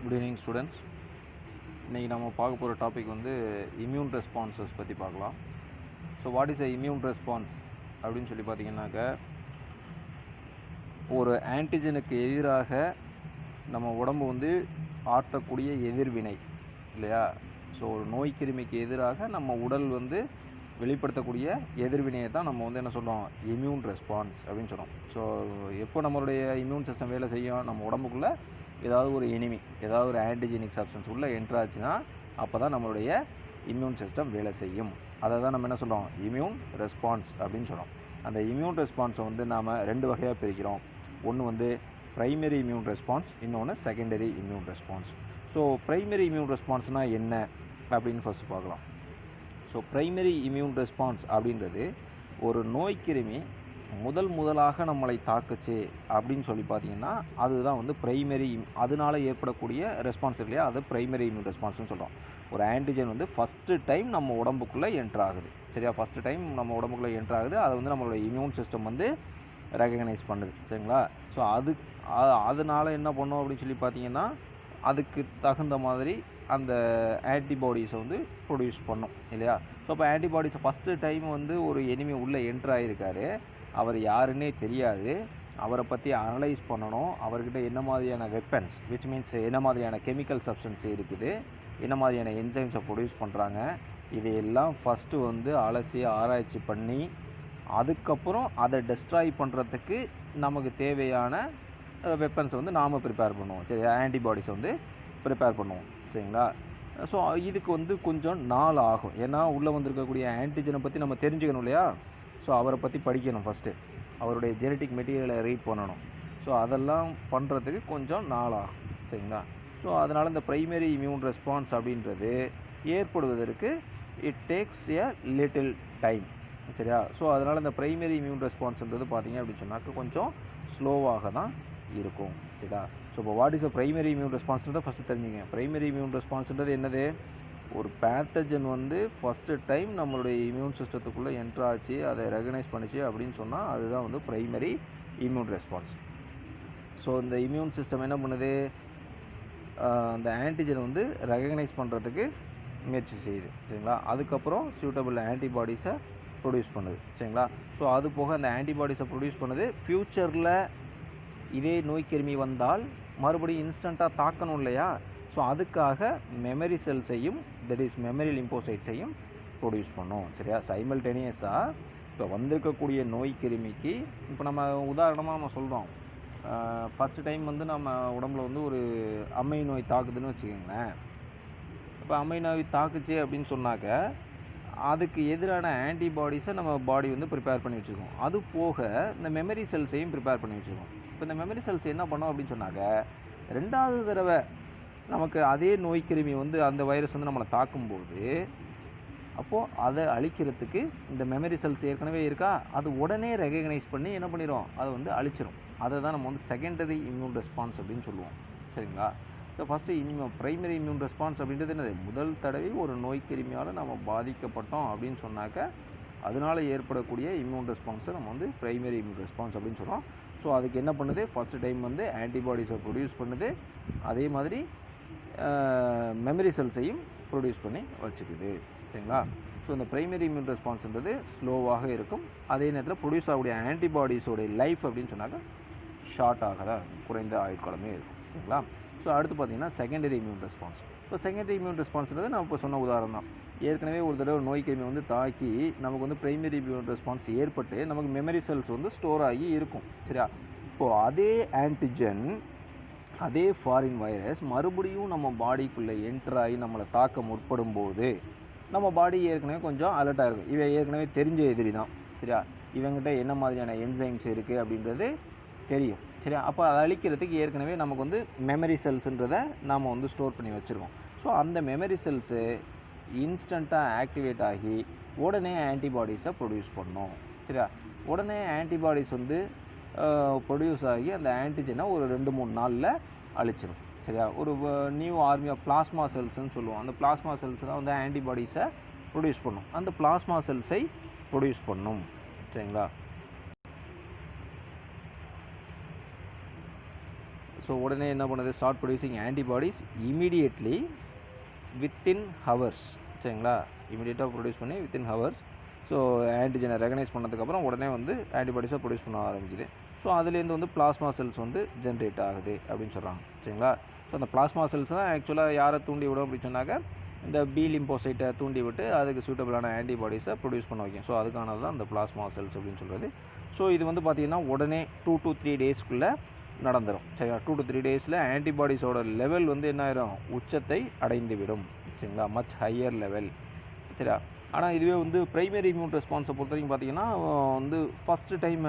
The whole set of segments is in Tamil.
Good evening students. இன்றைக்கி நம்ம பார்க்க போகிற டாபிக் வந்து இம்யூன் ரெஸ்பான்சஸ் பற்றி பார்க்கலாம். So what is a immune response அப்படின்னு சொல்லி பார்த்தீங்கன்னாக்க, ஒரு ஆன்டிஜனுக்கு எதிராக நம்ம உடம்பு வந்து ஆற்றக்கூடிய எதிர்வினை இல்லையா? ஸோ ஒரு நோய் கிருமிக்கு எதிராக நம்ம உடல் வந்து வெளிப்படுத்தக்கூடிய எதிர்வினையை தான் நம்ம வந்து என்ன சொல்கிறோம், இம்யூன் ரெஸ்பான்ஸ் அப்படின்னு சொல்கிறோம். ஸோ எப்போ நம்மளுடைய இம்யூன் சிஸ்டம் வேலை செய்யும், நம்ம உடம்புக்குள்ளே ஏதாவது ஒரு எனிமி, ஏதாவது ஒரு ஆன்டிஜெனிக் சப்ஸ்டன்ஸ் உள்ளே என்ட்ராச்சுன்னா அப்போ தான் நம்மளுடைய இம்யூன் சிஸ்டம் வேலை செய்யும். அதை தான் நம்ம என்ன சொல்கிறோம், இம்யூன் ரெஸ்பான்ஸ் அப்படின்னு சொல்கிறோம். அந்த இம்யூன் ரெஸ்பான்ஸை வந்து நாம் ரெண்டு வகையாக பிரிக்கிறோம். ஒன்று வந்து ப்ரைமரி இம்யூன் ரெஸ்பான்ஸ், இன்னொன்று secondary immune response. So primary immune ரெஸ்பான்ஸ்னால் என்ன அப்படின்னு ஃபஸ்ட்டு பார்க்கலாம். ஸோ ப்ரைமரி இம்யூன் ரெஸ்பான்ஸ் அப்படின்றது ஒரு நோய் கிருமி முதலாக நம்மளை தாக்குச்சு அப்படின்னு சொல்லி பார்த்தீங்கன்னா அதுதான் வந்து ப்ரைமரி, அதனால் ஏற்படக்கூடிய ரெஸ்பான்ஸ் இல்லையா, அது ப்ரைமரி இம்யூன் ரெஸ்பான்ஸ்னு சொல்கிறோம். ஒரு ஆன்டிஜன் வந்து ஃபஸ்ட்டு டைம் நம்ம உடம்புக்குள்ளே என்ட்ராகுது, சரியா? ஃபஸ்ட்டு டைம் நம்ம உடம்புக்குள்ளே என்ட்ராகுது, அதை வந்து நம்மளோட இம்யூன் சிஸ்டம் வந்து ரெகக்னைஸ் பண்ணுது, சரிங்களா? ஸோ அதனால் என்ன பண்ணோம் அப்படின்னு சொல்லி பார்த்தீங்கன்னா, அதுக்கு தகுந்த மாதிரி அந்த ஆன்டிபாடிஸை வந்து ப்ரொடியூஸ் பண்ணும் இல்லையா? ஸோ அப்போ ஆன்டிபாடிஸை ஃபஸ்ட்டு டைம் வந்து ஒரு எனிமி உள்ளே என்ட்ரு ஆகியிருக்காரு, அவர் யாருன்னே தெரியாது, அவரை பற்றி அனலைஸ் பண்ணணும், அவர்கிட்ட என்ன மாதிரியான வெப்பன்ஸ், விச் மீன்ஸ் என்ன மாதிரியான கெமிக்கல் சப்ஸ்டன்ஸ் இருக்குது, என்ன மாதிரியான என்சைம்ஸை ப்ரொடியூஸ் பண்ணுறாங்க, இதையெல்லாம் ஃபஸ்ட்டு வந்து அலசி ஆராய்ச்சி பண்ணி அதுக்கப்புறம் அதை டெஸ்ட்ராய் பண்ணுறதுக்கு நமக்கு தேவையான வெப்பன்ஸை வந்து நாம் ப்ரிப்பேர் பண்ணுவோம், சரி? ஆன்டிபாடிஸை வந்து ப்ரிப்பேர் பண்ணுவோம், சரிங்களா? ஸோ இதுக்கு வந்து கொஞ்சம் நாள் ஆகும், ஏன்னா உள்ளே வந்திருக்கக்கூடிய ஆன்டிஜனை பற்றி நம்ம தெரிஞ்சுக்கணும் இல்லையா? ஸோ அவரை பற்றி படிக்கணும், ஃபஸ்ட்டு அவருடைய ஜெனட்டிக் மெட்டீரியலை ரீட் பண்ணணும். ஸோ அதெல்லாம் பண்ணுறதுக்கு கொஞ்சம் நாள் ஆகும், சரிங்களா? ஸோ அதனால் இந்த ப்ரைமரி இம்யூன் ரெஸ்பான்ஸ் அப்படின்றது ஏற்படுவதற்கு it takes a little time, சரியா? ஸோ அதனால் இந்த ப்ரைமரி இம்யூன் ரெஸ்பான்ஸ்ன்றது பார்த்தீங்க அப்படின்னு சொன்னாக்க கொஞ்சம் ஸ்லோவாக தான் இருக்கும், சரியா? ஸோ இப்போ what is a primary immune ரெஸ்பான்ஸ்ன்றதை ஃபஸ்ட்டு தெரிஞ்சுங்க. ப்ரைமரி இம்யூன் ரெஸ்பான்ஸ்ன்றது என்னது? ஒரு பேத்தஜன் வந்து ஃபஸ்ட்டு டைம் நம்மளுடைய இம்யூன் சிஸ்டத்துக்குள்ளே என்ட்ராச்சு, அதை ரெகனைஸ் பண்ணிச்சு அப்படின்னு சொன்னால் அதுதான் வந்து ப்ரைமரி இம்யூன் ரெஸ்பான்ஸ். ஸோ இந்த இம்யூன் சிஸ்டம் என்ன பண்ணுது, அந்த ஆன்டிஜனை வந்து ரெகனைஸ் பண்ணுறதுக்கு முயற்சி செய்யுது, சரிங்களா? அதுக்கப்புறம் சூட்டபிள் ஆன்டிபாடிஸை ப்ரொடியூஸ் பண்ணுது, சரிங்களா? ஸோ அது போக அந்த ஆன்டிபாடிஸை ப்ரொடியூஸ் பண்ணுது. ஃப்யூச்சரில் இதே நோய் கிருமி வந்தால் மறுபடியும் இன்ஸ்டண்ட்டாக தாக்கணும் இல்லையா? ஸோ அதுக்காக மெமரி செல்ஸையும், தட் இஸ் மெமரி லிம்போசைட்ஸையும் ப்ரொடியூஸ் பண்ணும், சரியா? சைமல்டேனியஸாக இப்போ வந்திருக்கக்கூடிய நோய் கிருமிக்கு, இப்போ நம்ம உதாரணமாக நம்ம சொல்கிறோம், ஃபஸ்ட்டு டைம் வந்து நம்ம உடம்புல வந்து ஒரு அம்மை நோய் தாக்குதுன்னு வச்சுக்கோங்களேன். இப்போ அம்மை நோய் தாக்குச்சு அப்படின்னு சொன்னாக்க அதுக்கு எதிரான ஆன்டிபாடிஸை நம்ம பாடி வந்து ப்ரிப்பேர் பண்ணி வச்சுருக்கோம். அது போக இந்த மெமரி செல்ஸையும் ப்ரிப்பேர் பண்ணி வச்சுருக்கோம். இப்போ இந்த மெமரி செல்ஸ் என்ன பண்ணோம் அப்படின்னு சொன்னாக்க, ரெண்டாவது தடவை நமக்கு அதே நோய் கிருமி வந்து அந்த வைரஸ் வந்து நம்மளை தாக்கும்போது அப்போது அதை அழிக்கிறதுக்கு இந்த மெமரி செல்ஸ் ஏற்கனவே இருக்கா, அது உடனே ரெகக்னைஸ் பண்ணி என்ன பண்ணிடும், அதை வந்து அழிச்சிடும். அதை தான் நம்ம வந்து செகண்டரி இம்யூன் ரெஸ்பான்ஸ் அப்படின்னு சொல்லுவோம், சரிங்களா? So first primary immune response அப்படின்றது என்னது, முதல் தடவை ஒரு நோய் கிருமியால் நம்ம பாதிக்கப்பட்டோம் அப்படின்னு சொன்னாக்க அதனால் ஏற்படக்கூடிய இம்யூன் ரெஸ்பான்ஸை நம்ம வந்து ப்ரைமரி இம்யூன் ரெஸ்பான்ஸ் அப்படின்னு சொல்கிறோம். ஸோ அதுக்கு என்ன பண்ணுது, ஃபஸ்ட்டு டைம் வந்து ஆன்டிபாடிஸை ப்ரொடியூஸ் பண்ணுது, அதே மாதிரி மெமரி செல்ஸையும் ப்ரொடியூஸ் பண்ணி வச்சுக்குது, சரிங்களா? ஸோ இந்த ப்ரைமரி இம்யூன் ரெஸ்பான்ஸ்ன்றது ஸ்லோவாக இருக்கும், அதே நேரத்தில் ப்ரொடியூஸ் ஆகக்கூடிய ஆன்டிபாடிஸோடைய லைஃப் அப்படின்னு சொன்னாக்க ஷார்ட் ஆகிற குறைந்த ஆயுட்காலமே இருக்கும், சரிங்களா? ஸோ அடுத்து பார்த்திங்கன்னா செகண்டரி இம்யூன் ரெஸ்பான்ஸ். இப்போ செகண்டரி இம்யூன் ரெஸ்பான்ஸ்ன்றது நான் இப்போ சொன்ன உதாரணம் தான். ஏற்கனவே ஒரு தடவை நோய் கிருமி வந்து தாக்கி நமக்கு வந்து ப்ரைமரி இம்யூன் ரெஸ்பான்ஸ் ஏற்பட்டு நமக்கு மெமரி செல்ஸ் வந்து ஸ்டோர் ஆகி இருக்கும், சரியா? இப்போது அதே ஆன்டிஜன், அதே ஃபாரின் வைரஸ் மறுபடியும் நம்ம பாடிக்குள்ளே என்ட்ராகி நம்மளை தாக்க முற்படும் போது நம்ம பாடி ஏற்கனவே கொஞ்சம் அலர்ட்டாக இருக்கும். இவன் ஏற்கனவே தெரிஞ்ச எதிரி தான், சரியா? இவங்ககிட்ட என்ன மாதிரியான என்சைம்ஸ் இருக்குது அப்படின்றது தெரியும், சரியா? அப்போ அதை அழிக்கிறதுக்கு ஏற்கனவே நமக்கு வந்து மெமரி செல்ஸுன்றதை நாம் வந்து ஸ்டோர் பண்ணி வச்சுருக்கோம். ஸோ அந்த மெமரி செல்ஸு இன்ஸ்டண்ட்டாக ஆக்டிவேட் ஆகி உடனே ஆன்டிபாடிஸை ப்ரொடியூஸ் பண்ணோம், சரியா? உடனே ஆன்டிபாடிஸ் வந்து ப்ரொடியூஸ் ஆகி அந்த ஆன்டிஜனை ஒரு 2-3 நாளில் அழிச்சிடும், சரியா? ஒரு நியூ ஆர்மி ஆஃப் பிளாஸ்மா செல்ஸ்ன்னு சொல்லுவோம். அந்த பிளாஸ்மா செல்ஸ் தான் வந்து ஆன்டிபாடிஸை ப்ரொடியூஸ் பண்ணும், அந்த பிளாஸ்மா செல்ஸை ப்ரொடியூஸ் பண்ணும், சரிங்களா? ஸோ ஸோ உடனே என்ன பண்ணுது, start producing antibodies immediately within hours. சரிங்களா, இமீடியட்டாக ப்ரொடியூஸ் பண்ணி வித்தின் ஹவர்ஸ். ஸோ ஆன்டிஜனை ரெகனைஸ் பண்ணதுக்கப்புறம் உடனே வந்து ஆன்டிபாடிஸை ப்ரொடியூஸ் பண்ண ஆரம்பிக்குது. ஸோ அதுலேருந்து வந்து பிளாஸ்மா செல்ஸ் வந்து ஜென்ரேட் ஆகுது அப்படின்னு சொல்கிறாங்க. சரிங்களா, ஸோ அந்த பிளாஸ்மா செல்ஸ் தான் ஆக்சுவலாக யாரை தூண்டி விடும் அப்படின்னு சொன்னாக்க இந்த பி லிம்போசைட்டை தூண்டி விட்டு அதுக்கு சூட்டபிளான ஆன்டிபாடிஸை ப்ரொடியூஸ் பண்ண வைக்கும். ஸோ அதுக்கானது தான் அந்த பிளாஸ்மா செல்ஸ் அப்படின்னு சொல்கிறது. ஸோ இது வந்து பார்த்திங்கன்னா உடனே 2 to 3 டேஸ்க்குள்ளே நடந்துடும். சரிங்களா, 2 to 3 டேஸில் ஆன்டிபாடிஸோட லெவல் வந்து என்ன ஆயிரும், உச்சத்தை அடைந்து விடும். சரிங்களா, மச் ஹையர் லெவல். சரியா, ஆனால் இதுவே வந்து ப்ரைமரி இம்யூன் ரெஸ்பான்ஸை பொறுத்த வரைக்கும் பார்த்திங்கன்னா வந்து ஃபஸ்ட்டு டைம்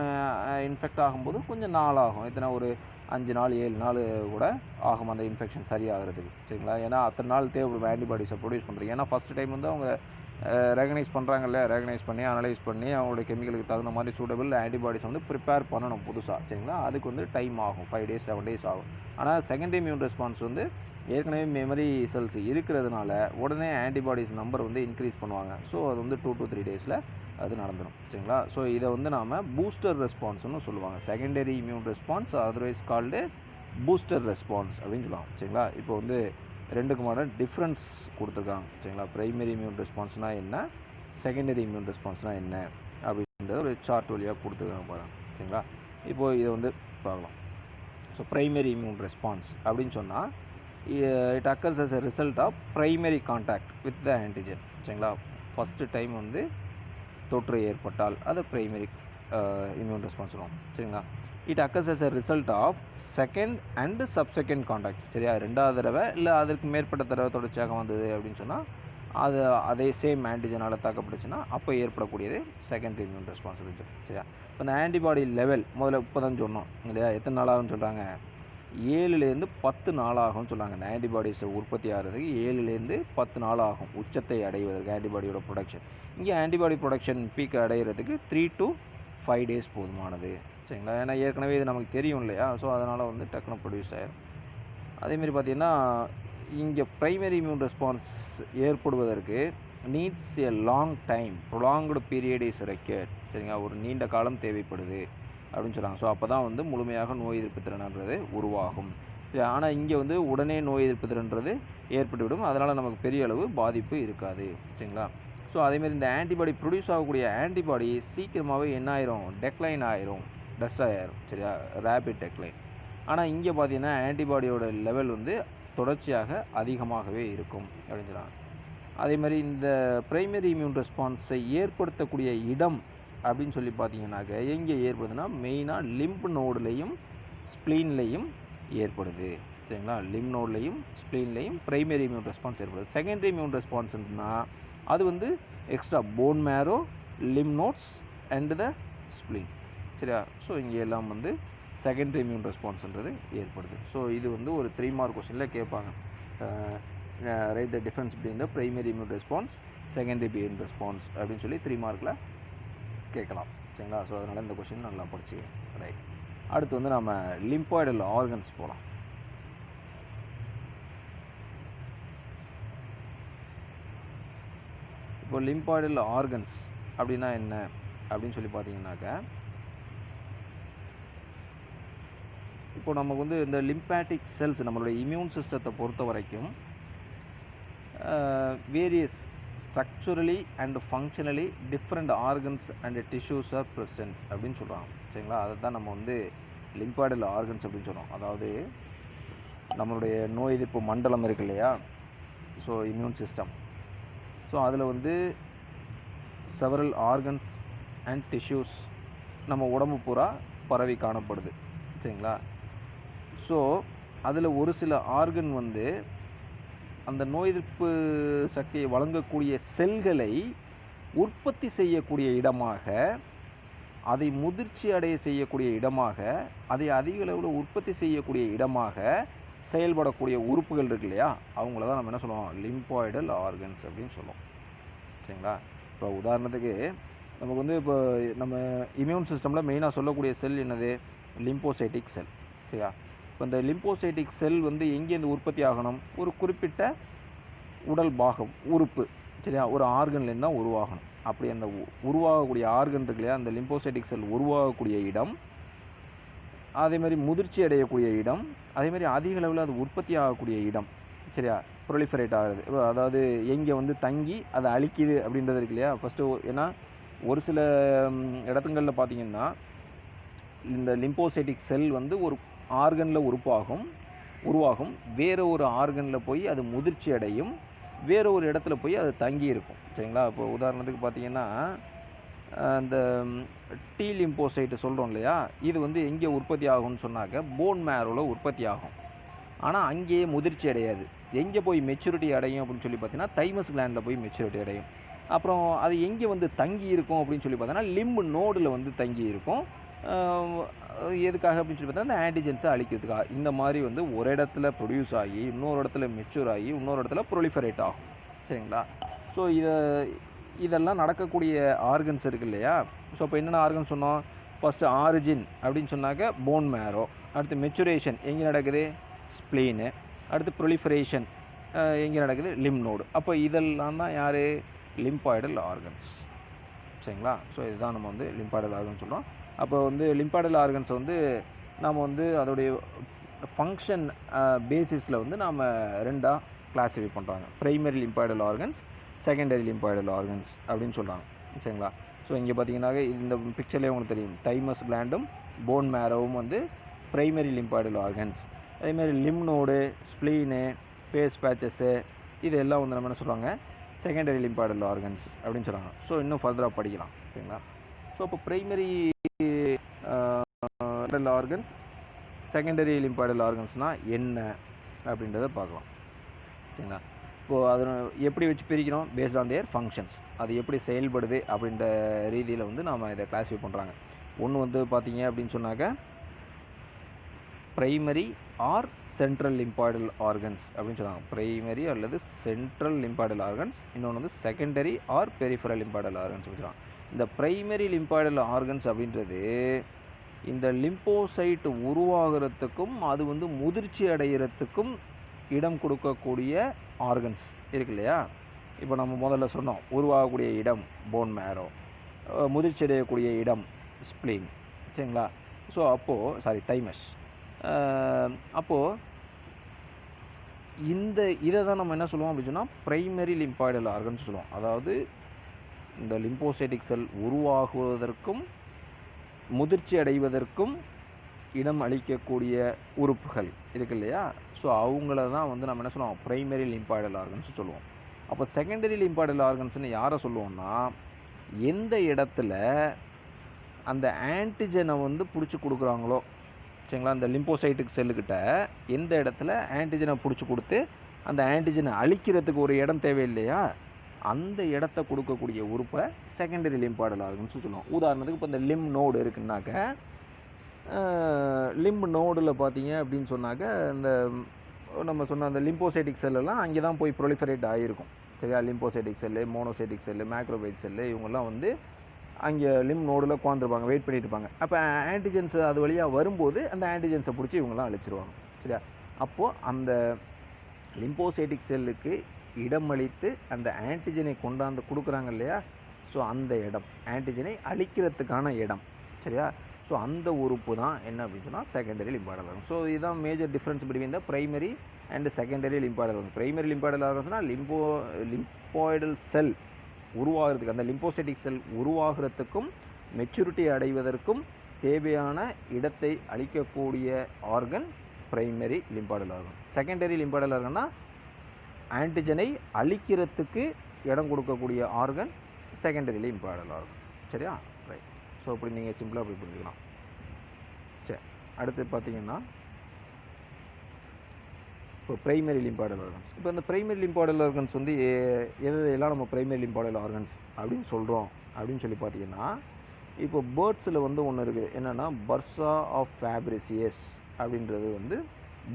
இன்ஃபெக்ட் ஆகும்போது கொஞ்சம் நாள் ஆகும். எத்தனை, ஒரு 5 நாள் 7 நாள் கூட ஆகும் அந்த இன்ஃபெக்ஷன் சரியாகிறதுக்கு. சரிங்களா, ஏன்னா அத்தனை நாள் தேவைப்படும் ஆன்டிபாடிஸை ப்ரொடியூஸ் பண்ணுறதுக்கு. ஏன்னா ஃபஸ்ட்டு டைம் வந்து அவங்க ரெகனைஸ் பண்ணுறாங்கல்ல, ரெகனைஸ் பண்ணி அனலைஸ் பண்ணி அவங்களுடைய கெமிக்கலுக்கு தகுந்த மாதிரி சூட்டபிள் ஆன்டிபாடிஸ் வந்து ப்ரிப்பேர் பண்ணணும் புதுசாக. சரிங்களா, அதுக்கு வந்து டைம் ஆகும், 5 days 7 days ஆகும். ஆனால் செகண்டரி இம்யூன் ரெஸ்பான்ஸ் வந்து ஏற்கனவே மெமரி செல்ஸ் இருக்கிறதுனால உடனே ஆன்டிபாடிஸ் நம்பர் வந்து இன்க்ரீஸ் பண்ணுவாங்க. ஸோ அது வந்து 2 to 3 டேஸில் அது நடந்துடும். சரிங்களா, ஸோ இதை வந்து நாம் பூஸ்டர் ரெஸ்பான்ஸ்னு சொல்லுவாங்க. Secondary immune response otherwise called booster response அப்படின்னு சொல்லுவாங்க. சரிங்களா, இப்போ வந்து ரெண்டுக்குமான டிஃப்ரென்ஸ் கொடுத்துருக்காங்க. சரிங்களா, ப்ரைமரி இம்யூன் ரெஸ்பான்ஸ்னால் என்ன, செகண்டரி இம்யூன் ரெஸ்பான்ஸ்னால் என்ன அப்படின்றத ஒரு சார்ட் வழியாக கொடுத்துருக்காங்க பாருங்கள். சரிங்களா, இப்போது இதை வந்து பார்க்கலாம். ஸோ ப்ரைமரி இம்யூன் ரெஸ்பான்ஸ் அப்படின்னு சொன்னால் it occurs as a result of primary contact with the antigen. சரிங்களா, ஃபஸ்ட்டு டைம் வந்து தொற்று ஏற்பட்டால் அது ப்ரைமரி இம்யூன் ரெஸ்பான்ஸ் சொல்லுவோம். சரிங்களா, it occurs as a result of second and subsequent contacts. சரியா, ரெண்டாவது தடவை இல்லை அதற்கு மேற்பட்ட தடவை தொடர்ச்சியாக வந்தது அப்படின்னு சொன்னால் அது அதே சேம் ஆன்டிஜனால் தாக்கப்பட்டுச்சுன்னா அப்போ ஏற்படக்கூடியது செகண்டரி இம்யூன் ரெஸ்பான்ஸ் அப்படின்னு சொல்லி. சரியா, இப்போ இந்த ஆன்டிபாடி லெவல் முதல்ல இப்போ தான் சொன்னோம் இல்லையா, எத்தனை நாள் ஆகும்னு சொல்கிறாங்க, 7லேருந்து 10 நாள் ஆகும்னு சொல்கிறாங்க. இந்த ஆன்டிபாடிஸை உற்பத்தி ஆகிறதுக்கு 7லேருந்து 10 நாள் ஆகும் உச்சத்தை அடைவதற்கு ஆன்டிபாடியோட ப்ரொடக்ஷன். இங்கே antibody production peak அடைகிறதுக்கு 3 to 5 days போதுமானது. சரிங்களா, ஏன்னா ஏற்கனவே இது நமக்கு தெரியும் இல்லையா, ஸோ அதனால் வந்து டக்குனு ப்ரொடியூஸ் ஆகிடும். அதேமாரி பார்த்திங்கன்னா இங்கே ப்ரைமரி இம்யூன் ரெஸ்பான்ஸ் ஏற்படுவதற்கு needs a long time, prolonged period is required. சரிங்களா, ஒரு நீண்ட காலம் தேவைப்படுது அப்படின்னு சொல்கிறாங்க. ஸோ அப்போ தான் வந்து முழுமையாக நோய் எதிர்ப்பு திறன்ன்றது உருவாகும். சரி, ஆனால் இங்கே வந்து உடனே நோய் எதிர்ப்பு திறன்றது ஏற்பட்டுவிடும். அதனால் நமக்கு பெரிய அளவு பாதிப்பு இருக்காது. சரிங்களா, ஸோ அதேமாதிரி இந்த ஆன்டிபாடி ப்ரொடியூஸ் ஆகக்கூடிய ஆன்டிபாடி சீக்கிரமாகவே என்ன ஆயிரும், டெக்ளைன் ஆயிரும், டெஸ்ட்ராய் ஆயிரும். சரியா, ரேபிட் டெக்ளைன். ஆனால் இங்கே பார்த்தீங்கன்னா ஆன்டிபாடியோட லெவல் வந்து தொடர்ச்சியாக அதிகமாகவே இருக்கும் அப்படின்னு சொல்கிறாங்க. அதேமாதிரி இந்த ப்ரைமரி இம்யூன் ரெஸ்பான்ஸை ஏற்படுத்தக்கூடிய இடம் அப்படின்னு சொல்லி பார்த்தீங்கன்னாக்க எங்கே ஏற்படுதுன்னா மெயினாக லிம்ப் நோடுலையும் ஸ்ப்ளீன்லையும் ஏற்படுது. சரிங்களா, லிம்ப் நோட்லையும் ஸ்ப்ளீன்லையும் ப்ரைமரி இம்யூன் ரெஸ்பான்ஸ் ஏற்படுது. செகண்டரி இம்யூன் ரெஸ்பான்ஸ்னா அது வந்து extra bone marrow, lymph nodes and the spleen. சரியா, ஸோ இங்கே எல்லாம் வந்து செகண்டரி இம்யூன் ரெஸ்பான்ஸ்ன்றது ஏற்படுது. ஸோ இது வந்து ஒரு 3 mark கொஸ்டினில் கேட்பாங்க. Right the difference between the primary immune response, secondary immune response அப்படின்னு சொல்லி 3 markல கேட்கலாம். சரிங்களா, ஸோ அதனால் இந்த கொஸ்டின் நல்லா படிச்சு. ரைட், அடுத்து வந்து நம்ம லிம்பாய்டல் ஆர்கன்ஸ் போகலாம். இப்போ லிம்பாய்டல் ஆர்கன்ஸ் அப்படின்னா என்ன அப்படின்னு சொல்லி பார்த்தீங்கன்னாக்க, இப்போ நமக்கு வந்து இந்த லிம்பாட்டிக் செல்ஸ் நம்மளுடைய இம்யூன் சிஸ்டத்தை பொறுத்த வரைக்கும் various structurally and functionally different organs and tissues are present அப்படின்னு சொல்கிறாங்க. சரிங்களா, அதை தான் நம்ம வந்து லிம்பாய்டல் ஆர்கன்ஸ் அப்படின்னு சொல்கிறோம். அதாவது நம்மளுடைய நோய் எதிர்ப்பு மண்டலம் இருக்கு இல்லையா, ஸோ இம்யூன் சிஸ்டம். ஸோ அதில் வந்து செவரல் ஆர்கன்ஸ் அண்ட் டிஷ்யூஸ் நம்ம உடம்பு பூரா பரவி காணப்படுது. சரிங்களா, ஸோ அதில் ஒரு சில ஆர்கன் வந்து அந்த நோய் எதிர்ப்பு சக்தியை வழங்கக்கூடிய செல்களை உற்பத்தி செய்யக்கூடிய இடமாக, அதை முதிர்ச்சி அடைய செய்யக்கூடிய இடமாக, அதை அதிக அளவில் உற்பத்தி செய்யக்கூடிய இடமாக செயல்படக்கூடிய உறுப்புகள் இருக்கு இல்லையா, அவங்கள தான் நம்ம என்ன சொல்லுவோம், லிம்பாய்டல் ஆர்கன்ஸ் அப்படின்னு சொல்லுவோம். சரிங்களா, இப்போ உதாரணத்துக்கு நமக்கு வந்து இப்போ நம்ம இம்யூன் சிஸ்டமில் மெயினாக சொல்லக்கூடிய செல் என்னது, லிம்போசைட்டிக் செல். சரியா, இப்போ இந்த லிம்போசைட்டிக் செல் வந்து எங்கேருந்து உற்பத்தி ஆகணும், ஒரு குறிப்பிட்ட உடல் பாகம் உறுப்பு, சரியா, ஒரு ஆர்கன்லேருந்து தான் உருவாகணும். அப்படி அந்த உருவாகக்கூடிய ஆர்கன் இருக்கு இல்லையா, அந்த லிம்போசைட்டிக் செல் உருவாகக்கூடிய இடம் அதே மாதிரி முதிர்ச்சி அடையக்கூடிய இடம், அதே மாதிரி அதிக அளவில் அது உற்பத்தி ஆகக்கூடிய இடம். சரியா? ப்ரொலிஃபரேட் ஆகுது. அதாவது எங்கே வந்து தங்கி அதை அழிக்குது அப்படின்றது இருக்கு இல்லையா? ஃபஸ்ட்டு ஏன்னா ஒரு சில இடத்துங்களில் பார்த்தீங்கன்னா இந்த லிம்போசைட்டிக் செல் வந்து ஒரு ஆர்கனில் உருவாகும், வேறு ஒரு ஆர்கனில் போய் அது முதிர்ச்சி அடையும், வேறு ஒரு இடத்துல போய் அது தங்கி இருக்கும். சரிங்களா? இப்போ உதாரணத்துக்கு பார்த்தீங்கன்னா இந்த டி லிம்போசைட்டு சொல்கிறோம் இல்லையா, இது வந்து எங்கே உற்பத்தி ஆகும்னு சொன்னாக்க போன் மேரோவில் உற்பத்தி ஆகும். ஆனால் அங்கேயே முதிர்ச்சி அடையாது. எங்கே போய் மெச்சூரிட்டி அடையும் அப்படின்னு சொல்லி பார்த்தீங்கன்னா தைமஸ் கிளாண்டில் போய் மெச்சூரிட்டி அடையும். அப்புறம் அது எங்கே வந்து தங்கி இருக்கும் அப்படின்னு சொல்லி பார்த்தோன்னா லிம்பு நோடில் வந்து தங்கி இருக்கும். எதுக்காக அப்படின்னு சொல்லி பார்த்தா இந்த ஆன்டிஜென்ஸை அழிக்கிறதுக்காக. இந்த மாதிரி வந்து ஒரு இடத்துல ப்ரொடியூஸ் ஆகி இன்னொரு இடத்துல மெச்சூர் ஆகி இன்னொரு இடத்துல ப்ரொலிஃபரேட் ஆகும். சரிங்களா? ஸோ இதெல்லாம் நடக்கக்கூடிய ஆர்கன்ஸ் இருக்குது இல்லையா? ஸோ இப்போ என்னென்ன ஆர்கன் சொன்னோம்? ஃபஸ்ட்டு ஆரிஜின் அப்படின்னு சொன்னாக்க போன் மேரோ, அடுத்து மெச்சுரேஷன் எங்கே நடக்குது? ஸ்ப்ளீனு, அடுத்து ப்ரொலிஃபரேஷன் எங்கே நடக்குது? Lymph node. அப்போ இதெல்லாம் தான் யார்? Lymphoidal organs. சரிங்களா? ஸோ இதுதான் நம்ம வந்து லிம்பாய்டல் ஆர்கன்ஸ் சொல்கிறோம். அப்போ வந்து லிம்பாய்டல் ஆர்கன்ஸ் வந்து நாம் வந்து அதோடைய ஃபங்க்ஷன் பேசிஸில் வந்து நாம் ரெண்டாக கிளாஸிஃபை பண்ணுறாங்க. Primary lymphoidal organs, secondary lymphoidal organs அப்படின்னு சொல்கிறாங்க. சரிங்களா? ஸோ இங்கே பார்த்தீங்கன்னாக்க இந்த பிக்சர்லேயே உங்களுக்கு தெரியும், தைமஸ் கிளாண்டும் போன் மேரோவும் வந்து ப்ரைமரி லிம்பாய்டல் ஆர்கன்ஸ். அதேமாதிரி லிம் நோடு, ஸ்ப்ளீனு, பேஸ் பேச்சஸ்ஸு இதெல்லாம் வந்து நம்ம என்ன சொல்கிறாங்க? செகண்டரி லிம்பாய்டல் ஆர்கன்ஸ் அப்படின்னு சொல்கிறாங்க. ஸோ இன்னும் ஃபர்தராக படிக்கலாம். சரிங்களா? ஸோ இப்போ ப்ரைமரி ஆர்கன்ஸ், செகண்டரி லிம்பாய்டல் ஆர்கன்ஸ்னால் என்ன அப்படின்றத பார்க்கலாம். சரிங்களா? இப்போது அதை எப்படி வச்சு பிரிக்கிறோம்? Based on their functions. அது எப்படி செயல்படுது அப்படின்ற ரீதியில் வந்து நாம் இதை கிளாஸிஃபை பண்ணுறாங்க. ஒன்று வந்து பார்த்தீங்க அப்படின்னு சொன்னாக்க primary R central lymphoidal organs அப்படின்னு சொல்லுவாங்க. ப்ரைமரி அல்லது சென்ட்ரல் லிம்பாய்டல் ஆர்கன்ஸ். இன்னொன்று வந்து secondary or peripheral lymphoidal organs சொல்லுவாங்க. இந்த ப்ரைமரி லிம்பாய்டல் ஆர்கன்ஸ் அப்படின்றது இந்த லிம்போசைட் உருவாகிறதுக்கும் அது வந்து முதிர்ச்சி அடைகிறதுக்கும் இடம் கொடுக்கக்கூடிய ஆர்கன்ஸ் இருக்கு இல்லையா? இப்போ நம்ம முதல்ல சொன்னோம், உருவாகக்கூடிய இடம் போன் மேரோ, முதிர்ச்சி அடையக்கூடிய இடம் ஸ்ப்ளீன். சரிங்களா? ஸோ அப்போது தைமஸ். அப்போது இதை தான் நம்ம என்ன சொல்லுவோம் அப்படின்னு சொன்னால் ப்ரைமரி லிம்பாய்டல் ஆர்கன்ஸ் சொல்லுவோம். அதாவது இந்த லிம்போசைட்டிக் செல் உருவாகுவதற்கும் முதிர்ச்சி அடைவதற்கும் இடம் அளிக்கக்கூடிய உறுப்புகள் இருக்கு இல்லையா? ஸோ அவங்கள தான் வந்து நம்ம என்ன சொல்லுவோம்? ப்ரைமரி லிம்பாய்டல் ஆர்கன்ஸ் சொல்லுவோம். அப்போ செகண்டரி லிம்பாய்டல் ஆர்கன்ஸ்னு யாரை சொல்லுவோம்னா, எந்த இடத்துல அந்த ஆன்டிஜனை வந்து பிடிச்சி கொடுக்குறாங்களோ, சரிங்களா, அந்த லிம்போசைட்டிக் செல்லுக்கிட்ட எந்த இடத்துல ஆன்டிஜனை பிடிச்சி கொடுத்து அந்த ஆன்டிஜனை அழிக்கிறதுக்கு ஒரு இடம் தேவை இல்லையா? அந்த இடத்த கொடுக்கக்கூடிய உறுப்பை செகண்டரி லிம்பாய்டல் ஆர்கன்ஸ் சொல்லுவோம். உதாரணத்துக்கு இப்போ இந்த லிம் நோடு இருக்குன்னாக்க, லிம் நோடில் பார்த்தீங்க அப்படின்னு சொன்னாக்க இந்த நம்ம சொன்ன அந்த லிம்போசைட்டிக் செல்லெல்லாம் அங்கே தான் போய் ப்ரொலிஃபரேட் ஆகிருக்கும். சரியா? Lymphocytic cell, monocytic cell, மேக்ரோபைட் cell இவங்கெல்லாம் வந்து அங்கே லிம் நோடில் உட்காந்துருப்பாங்க, வெயிட் பண்ணிட்டு இருப்பாங்க. அப்போ ஆன்டிஜென்ஸ் அது வழியாக வரும்போது அந்த ஆன்டிஜென்ஸை பிடிச்சி இவங்கெல்லாம் அழிச்சிருவாங்க. சரியா? அப்போது அந்த லிம்போசைட்டிக் செல்லுக்கு இடமளித்து அந்த ஆன்டிஜனை கொண்டாந்து கொடுக்குறாங்க இல்லையா? ஸோ அந்த இடம் ஆன்டிஜனை அழிக்கிறதுக்கான இடம். சரியா? ஸோ அந்த உறுப்பு தான் என்ன அப்படின்னு சொன்னால் செகண்டரி லிம்பாய்டல் ஆர்கன்ஸ். ஸோ இதுதான் major difference between the primary and secondary lymphoidal organs. Primary lymphoidal ஆர்கன்ஸ்னால் லிம்போய்டல் செல் உருவாகிறதுக்கு, அந்த லிம்போசைட்டிக் செல் உருவாகிறதுக்கும் மெச்சூரிட்டி அடைவதற்கும் தேவையான இடத்தை அளிக்கக்கூடிய organ primary lymphoidal organ. Secondary lymphoidal ஆர்கன்னா ஆன்டிஜனை அழிக்கிறதுக்கு இடம் கொடுக்கக்கூடிய ஆர்கன் செகண்டரி லிம்பாய்டல் ஆர்கன். சரியா? ரைட். ஸோ அப்படி நீங்கள் சிம்பிளாக அப்படி புரிஞ்சுக்கலாம். சரி, அடுத்து பார்த்தீங்கன்னா இப்போ ப்ரைமரி லிம்பாய்டல் ஆர்கன்ஸ். இப்போ இந்த ப்ரைமரி லிம்பாய்டல் ஆர்கன்ஸ் வந்து எல்லாம் நம்ம ப்ரைமரி லிம்பாய்டல் ஆர்கன்ஸ் அப்படின்னு சொல்கிறோம் அப்படின்னு சொல்லி பார்த்தீங்கன்னா, இப்போ பேர்ட்ஸில் வந்து ஒன்று இருக்குது, என்னென்னா பர்சா ஆஃப் ஃபேப்ரிசியஸ் அப்படின்றது வந்து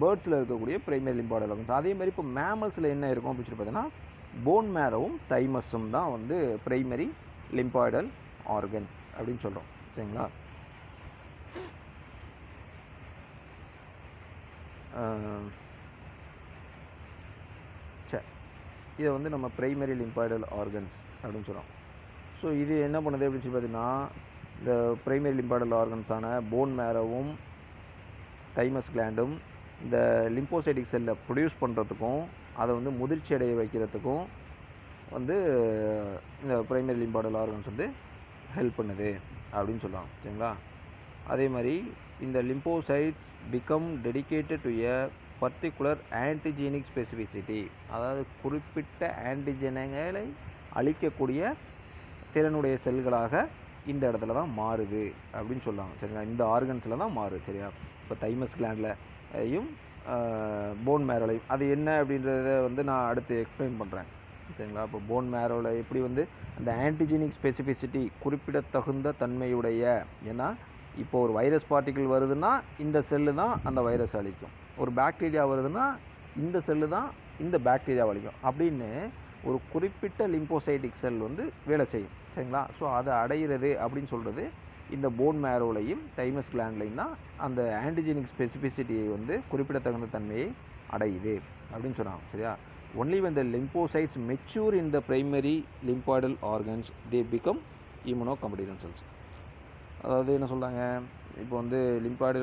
பேர்ட்ஸில் இருக்கக்கூடிய ப்ரைமரி லிம்பாய்டல் ஆர்கன்ஸ். அதே மாதிரி இப்போ மேமல்ஸில் என்ன இருக்கும் அப்படின்னு சொல்லி பார்த்தீங்கன்னா போன் மேரோவும் தைமஸும் தான் வந்து ப்ரைமரி லிம்பாய்டல் ஆர்கன் அப்படின்னு சொல்கிறோம். சரிங்களா? சரி, இதை வந்து நம்ம ப்ரைமரி லிம்பாய்டல் ஆர்கன்ஸ் அப்படின்னு சொல்கிறோம். ஸோ இது என்ன பண்ணுது அப்படின்னு சொல்லி பார்த்தீங்கன்னா, இந்த ப்ரைமரி லிம்பாய்டல் ஆர்கன்ஸான போன் மேரோவும் தைமஸ் கிளாண்டும் இந்த லிம்போசைட்டிக் செல்லை ப்ரொடியூஸ் பண்ணுறதுக்கும் அதை வந்து முதிர்ச்சி அடைய வைக்கிறதுக்கும் வந்து இந்த பிரைமரி லிம்பார்டல் ஆர்கன்ஸ் வந்து ஹெல்ப் பண்ணுது அப்படின்னு சொல்லலாம். சரிங்களா? அதே மாதிரி இந்த lymphocytes become dedicated to a particular antigenic specificity, அதாவது குறிப்பிட்ட ஆன்டிஜென்களை அழிக்கக்கூடிய திறனுடைய செல்களாக இந்த இடத்துல தான் மாறுது அப்படின்னு சொல்லுவாங்க. சரிங்களா? இந்த ஆர்கன்ஸில் தான் மாறுது. சரியா? இப்போ தைமஸ் கிளாண்ட்லையும் போன் மேரோலையும் அது என்ன அப்படின்றத வந்து நான் அடுத்து எக்ஸ்பிளைன் பண்ணுறேன். சரிங்களா? இப்போ போன் மேரோவில் எப்படி வந்து அந்த ஆன்டிஜெனிக் ஸ்பெசிஃபிசிட்டி குறிப்பிடத்தகுந்த தன்மையுடைய, ஏன்னா இப்போ ஒரு வைரஸ் பார்ட்டிக்கிள் வருதுன்னா இந்த செல்லு தான் அந்த வைரஸ் அழிக்கும், ஒரு பாக்டீரியா வருதுன்னா இந்த செல்லு தான் இந்த பாக்டீரியா அழிக்கும் அப்படின்னு ஒரு குறிப்பிட்ட லிம்போசைட்டிக் செல் வந்து வேலை செய்யும். சரிங்களா? ஸோ அதை அடைகிறது அப்படின்னு சொல்கிறது இந்த போன் மேரோலையும் தைமஸ் கிளாண்ட்லையும் தான் அந்த ஆன்டிஜெனிக் ஸ்பெசிஃபிசிட்டியை வந்து குறிப்பிடத்தகுந்த தன்மையை அடையுது அப்படின்னு சொன்னாங்க. சரியா? Only when the lymphocytes mature in the primary lymphoidal organs they become immunocompetent cells. அதாவது என்ன சொல்கிறாங்க, இப்போ வந்து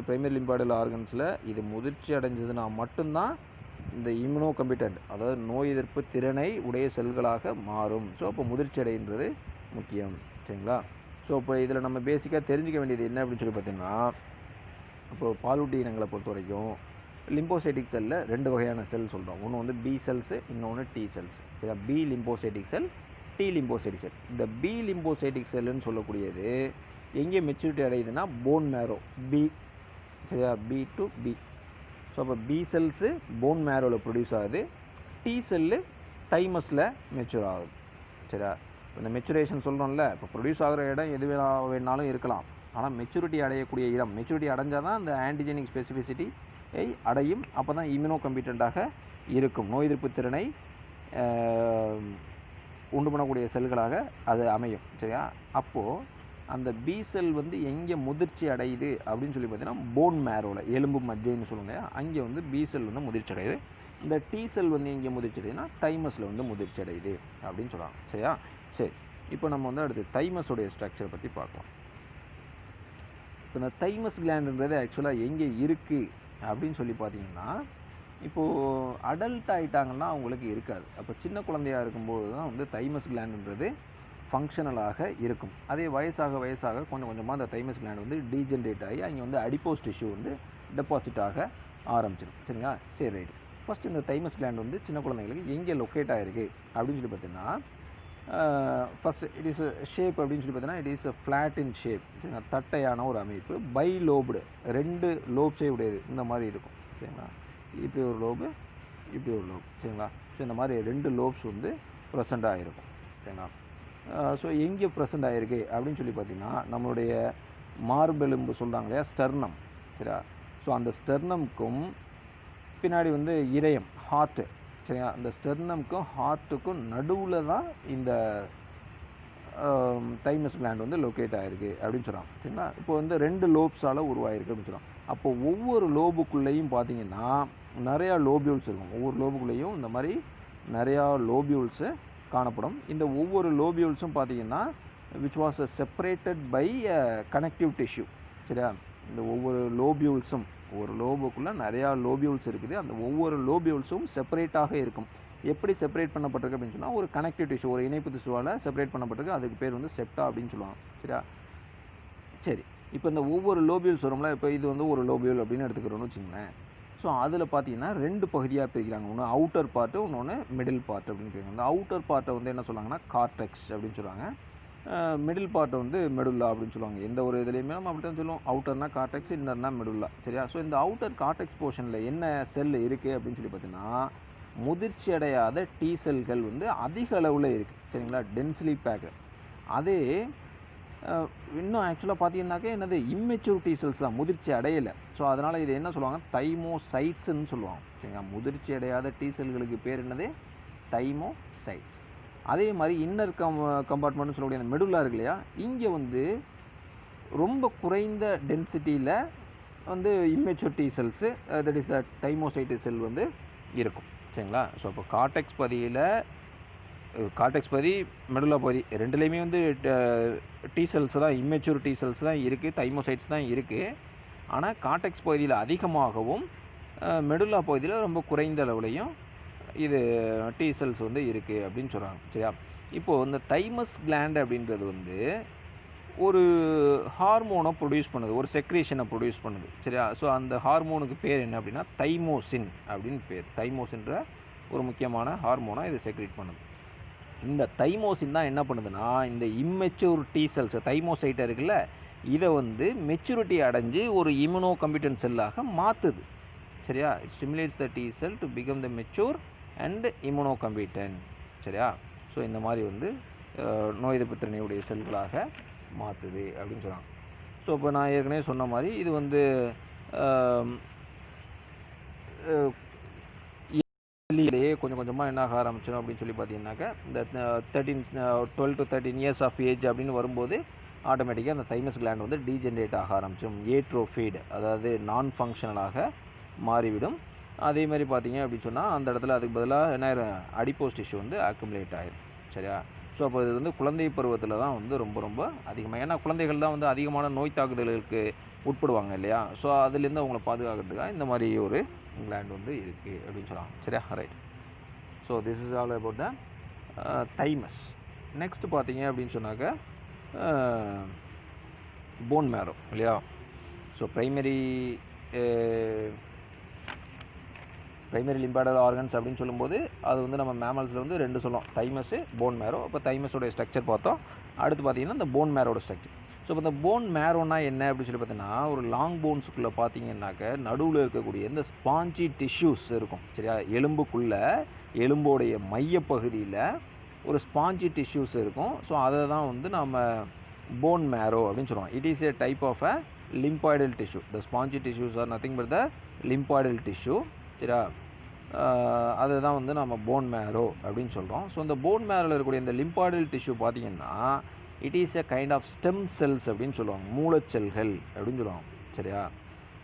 பிரைமரி லிம்பாய்டல் ஆர்கன்ஸில் இது முதிர்ச்சி அடைஞ்சதுன்னா மட்டும்தான் இந்த இம்யூனோகம்பிட்டன்ட், அதாவது நோய் எதிர்ப்பு திறனை உடைய செல்களாக மாறும். ஸோ அப்போ முதிர்ச்சி அடைன்றது முக்கியம். சரிங்களா? ஸோ இப்போ இதில் நம்ம பேசிக்காக தெரிஞ்சிக்க வேண்டியது என்ன அப்படின்னு சொல்லி பார்த்தீங்கன்னா, இப்போது பாலூட்டி இனங்களை பொறுத்த வரைக்கும் லிம்போசைட்டிக் செல்லில் 2 வகையான செல் சொல்கிறோம். ஒன்று வந்து பி செல்ஸு, இன்னொன்று டி செல்ஸ். சரியா? B lymphocytic cell, T lymphocytic cell. இந்த பி லிம்போசைட்டிக் செல்லுன்னு சொல்லக்கூடியது எங்கே மெச்சூரிட்டி அடையுதுன்னா போன் மேரோ பி. சரியா? B to B. ஸோ அப்போ பி செல்ஸு போன் மேரோவில் ப்ரொடியூஸ் ஆகுது, டி செல்லு தைமஸில் மெச்சூர் ஆகுது. சரியா? இந்த மெச்சுரேஷன் சொல்கிறோம்ல, இப்போ ப்ரொடியூஸ் ஆகிற இடம் எது வேணாலும் இருக்கலாம், ஆனால் மெச்சூரிட்டி அடையக்கூடிய இடம், மெச்சூரிட்டி அடைஞ்சால் தான் அந்த ஆன்டிஜெனிக் ஸ்பெசிஃபிசிட்டி அடையும். அப்போ தான் இம்யூனோகம்பிட்டண்ட்டாக இருக்கும், நோய் எதிர்ப்பு திறனை உண்டு பண்ணக்கூடிய செல்களாக அது அமையும். சரியா? அப்போது அந்த பி செல் வந்து எங்கே முதிர்ச்சி அடையுது அப்படின்னு சொல்லி பார்த்தீங்கன்னா போன் மேரோவில், எலும்பு மஜ்ஜைன்னு சொல்லுங்க, அங்கே வந்து பி செல் வந்து முதிர்ச்சி அடையுது. இந்த டி செல் வந்து எங்கே முதிர்ச்சி அடையுதுன்னா தைமஸில் வந்து முதிர்ச்சி அடையுது அப்படின்னு சொல்கிறாங்க. சரியா? சரி, இப்போ நம்ம வந்து அடுத்து தைமஸோடைய ஸ்ட்ரக்சரை பற்றி பார்க்கலாம். இப்போ இந்த தைமஸ் கிளாண்டுன்றது ஆக்சுவலாக எங்கே இருக்குது அப்படின்னு சொல்லி பார்த்தீங்கன்னா, இப்போது அடல்ட் ஆகிட்டாங்கன்னா அவங்களுக்கு இருக்காது. அப்போ சின்ன குழந்தையாக இருக்கும்போது தான் வந்து தைமஸ் கிளாண்டுன்றது ஃபங்க்ஷனலாக இருக்கும். அதே வயசாக கொஞ்சம் கொஞ்சமாக அந்த தைமஸ் கிளாண்ட் வந்து டீஜென்ரேட் ஆகி அங்கே வந்து அடிப்போஸ் டிஷ்யூ வந்து டெபாசிட் ஆக ஆரம்பிச்சிடும். சரிங்களா? சரி, ரைட். ஃபஸ்ட் இந்த தைமஸ் கிளாண்ட் வந்து சின்ன குழந்தைங்களுக்கு எங்கே லொக்கேட் ஆகிருக்கு அப்படின்னு சொல்லி பார்த்தீங்கன்னா, ஃபஸ்ட் இட் இஸ் ஷேப் அப்படின்னு சொல்லி பார்த்தீங்கன்னா it is flat in shape. சரிங்களா? தட்டையான ஒரு அமைப்பு, பை லோப்டு, 2 லோப்ஸே உடையது, இந்த மாதிரி இருக்கும். சரிங்களா? இப்படி ஒரு லோபு, இப்படி ஒரு லோப். சரிங்களா? ஸோ இந்த மாதிரி 2 லோப்ஸ் வந்து ப்ரெசண்ட் ஆகிருக்கும். சரிங்களா? ஸோ எங்கே ப்ரெசண்ட் ஆகிருக்கு அப்படின்னு சொல்லி பார்த்தீங்கன்னா, நம்மளுடைய மார்பெலும்பு சொல்கிறாங்க இல்லையா, ஸ்டெர்னம். சரியா? ஸோ அந்த ஸ்டெர்னம்க்கும் பின்னாடி வந்து இதயம், ஹார்ட்டு. சரியா? அந்த ஸ்டெர்னம்க்கும் ஹார்ட்டுக்கும் நடுவில் தான் இந்த தைமஸ் கிளாண்ட் வந்து லொக்கேட் ஆகிருக்கு அப்படின்னு சொல்கிறாங்க. சரிங்களா? இப்போ வந்து 2 லோப்ஸால் உருவாகிருக்கு அப்படின்னு சொல்கிறாங்க. அப்போ ஒவ்வொரு லோபுக்குள்ளேயும் பார்த்தீங்கன்னா நிறையா லோபியூல்ஸ் இருக்கும். ஒவ்வொரு லோபுக்குள்ளேயும் இந்த மாதிரி நிறையா லோபியூல்ஸு காணப்படும். இந்த ஒவ்வொரு லோபியூல்ஸும் பார்த்தீங்கன்னா which was separated by connective tissue. சரியா? இந்த ஒவ்வொரு லோபியூல்ஸும், ஒரு லோபுக்குள்ளே நிறையா லோபியூல்ஸ் இருக்குது. அந்த ஒவ்வொரு லோபியூல்ஸும் செப்பரேட்டாக இருக்கும். எப்படி செப்பரேட் பண்ணப்பட்டிருக்கு அப்படின்னு சொன்னால், ஒரு கனெக்டிவ் டிஷ்யூ, ஒரு இணைப்பு திசுவால் செப்பரேட் பண்ணப்பட்டிருக்கு. அதுக்கு பேர் வந்து செப்டா அப்படின்னு சொல்லுவாங்க. சரியா? சரி, இப்போ இந்த ஒவ்வொரு லோபியூல்ஸ் வரும்ல, இப்போ இது வந்து ஒரு லோபியூல் அப்படின்னு எடுத்துக்கிறோன்னு வச்சுங்களேன். ஸோ அதில் பார்த்தீங்கன்னா 2 பகுதியாக பிரிக்கிறாங்க. ஒன்று அவுட்டர் பார்ட்டு, இன்னொன்று மிடில் பார்ட் அப்படின்னு பிரிக்கிறாங்க. இந்த அவுட்டர் பார்ட்டை வந்து என்ன சொல்லுவாங்கன்னா கார்டெக்ஸ் அப்படின்னு சொல்லுவாங்க. மிடில் பார்ட்டை வந்து மெடுல்லா அப்படின்னு சொல்லுவாங்க. எந்த ஒரு இதுலேயுமே நம்ம அப்படி தான் சொல்லுவோம். அவுட்டர்னா கார்டெக்ஸ், இன்னர்னா மெடுல்லா. சரியா? ஸோ இந்த அவுட்டர் கார்டெக்ஸ் போர்ஷனில் என்ன செல் இருக்குது அப்படின்னு சொல்லி பார்த்தீங்கன்னா, முதிர்ச்சி அடையாத டி செல்கள் வந்து அதிக அளவில் இருக்குது. சரிங்களா? Densely pack. அதே இன்னும் ஆக்சுவலாக பார்த்தீங்கன்னாக்கா என்னது இம்மெச்சூர் டி செல்ஸ் தான், முதிர்ச்சி அடையலை. ஸோ அதனால் இது என்ன சொல்லுவாங்க, தைமோசைட்ஸ்ன்னு சொல்லுவாங்க. சரிங்களா? முதிர்ச்சி அடையாத டி செல்களுக்கு பேர் என்னது, தைமோசைட்ஸ். அதே மாதிரி இன்னர் கம்பார்ட்மெண்ட்னு சொல்லக்கூடிய அந்த மெடுல்லா இருக்கு இல்லையா, இங்கே வந்து ரொம்ப குறைந்த டென்சிட்டியில் வந்து immature T cells, that is the thymocyte cell வந்து இருக்கும். சரிங்களா? ஸோ இப்போ கார்டெக்ஸ் பகுதி, மெடுல்லா பகுதி ரெண்டுலேயுமே வந்து டி செல்ஸ் தான், இம்மெச்சூர் டி செல்ஸ் தான் இருக்குது, தைமோசைட்ஸ் தான் இருக்குது. ஆனால் கார்டெக்ஸ் பகுதியில் அதிகமாகவும் மெடுல்லா பகுதியில் ரொம்ப குறைந்த அளவுலையும் இது T செல்ஸ் வந்து இருக்குது அப்படின்னு சொல்கிறாங்க. சரியா? இப்போது இந்த தைமஸ் கிளாண்ட் அப்படின்றது வந்து ஒரு ஹார்மோனை ப்ரொடியூஸ் பண்ணுது, ஒரு செக்ரேஷனை ப்ரொடியூஸ் பண்ணுது. சரியா? ஸோ அந்த ஹார்மோனுக்கு பேர் என்ன அப்படின்னா தைமோசின் அப்படின்னு பேர். தைமோசின்ற ஒரு முக்கியமான ஹார்மோனை இது செக்ரேட் பண்ணுது. இந்த தைமோசின் தான் என்ன பண்ணுதுன்னா இந்த இம்மெச்சூர் T செல்ஸ் தைமோசைட்டை இருக்குல்ல, இதை வந்து மெச்சூரிட்டி அடைஞ்சு ஒரு இம்யூனோ கம்பிட்டன்ட் செல்லாக மாற்றுது. சரியா? It stimulates the T sell to become the mature and immuno கம்பிட்டன்ட். சரியா? ஸோ இந்த மாதிரி வந்து நோய் எதிர்ப்பு திறனையுடைய செல்களாக மாற்றுது அப்படின்னு சொல்கிறாங்க. ஸோ இப்போ நான் ஏற்கனவே சொன்ன மாதிரி இது வந்து கொஞ்சம் கொஞ்சமாக என்ன ஆக ஆரம்பிச்சிடும் அப்படின்னு சொல்லி பார்த்தீங்கன்னாக்கா இந்த 12 to 13 இயர்ஸ் ஆஃப் ஏஜ் அப்படின்னு வரும்போது ஆட்டோமேட்டிக்காக அந்த தைமஸ் கிளாண்ட் வந்து டீஜென்ரேட் ஆக ஆரம்பிச்சிடும். ஏட்ரோஃபீட், அதாவது நான் ஃபங்க்ஷனலாக மாறிவிடும். அதே மாதிரி பார்த்தீங்க அப்படின்னு சொன்னால் அந்த இடத்துல அதுக்கு பதிலாக என்ன ஆயிரும், அடிப்போஸ் டிஷ்யூ வந்து அக்குமுலேட் ஆயிடும். சரியா? ஸோ அப்போ இது வந்து குழந்தை பருவத்தில் தான் வந்து ரொம்ப ரொம்ப அதிகமாக, ஏன்னா குழந்தைகள் தான் வந்து அதிகமான நோய் தாக்குதலுக்கு உட்படுவாங்க இல்லையா? ஸோ அதுலேருந்து அவங்கள பாதுகாக்கிறதுக்காக இந்த மாதிரி ஒரு கிளாண்ட் வந்து இருக்குது அப்படின்னு சொல்லுவாங்க. சரியா? Right. So this is all about the thymus. Next பார்த்தீங்க அப்படின்னு சொன்னாக்க போன் மேரோ இல்லையா? ஸோ ப்ரைமரி லிம்பாடல் ஆர்கன்ஸ் அப்படின்னு சொல்லும்போது அது வந்து நம்ம மேமல்ஸில் வந்து 2 சொல்லுவோம், தைமஸு, போன் மேரோ. அப்போ தைமஸோடைய ஸ்ட்ரக்சர் பார்த்தோம். அடுத்து பார்த்தீங்கன்னா இந்த போன் மேரோட ஸ்ட்ரக்சர். ஸோ இப்போ இந்த போன் மேரோனா என்ன அப்படின்னு சொல்லி பார்த்தீங்கன்னா ஒரு லாங் போன்ஸுக்குள்ளே பார்த்தீங்கன்னாக்க நடுவில் இருக்கக்கூடிய இந்த ஸ்பாஞ்சி டிஷ்யூஸ் இருக்கும். சரியா? எலும்போடைய மையப்பகுதியில் ஒரு ஸ்பாஞ்சி டிஷ்யூஸ் இருக்கும். ஸோ அதை தான் வந்து நம்ம போன் மேரோ அப்படின்னு சொல்லுவோம். It is a type of a lymphoidal tissue. The spongy tissues are nothing but the lymphoidal tissue. சரியா? அதை தான் வந்து நம்ம போன் மேரோ அப்படின்னு சொல்கிறோம். ஸோ இந்த போன் மேரோவில் இருக்கக்கூடிய இந்த லிம்பாய்டல் டிஷ்யூ பார்த்திங்கன்னா it is a kind of stem cells அப்படின்னு சொல்லுவாங்க, மூலச்செல்கள் அப்படின்னு சொல்லுவாங்க. சரியா?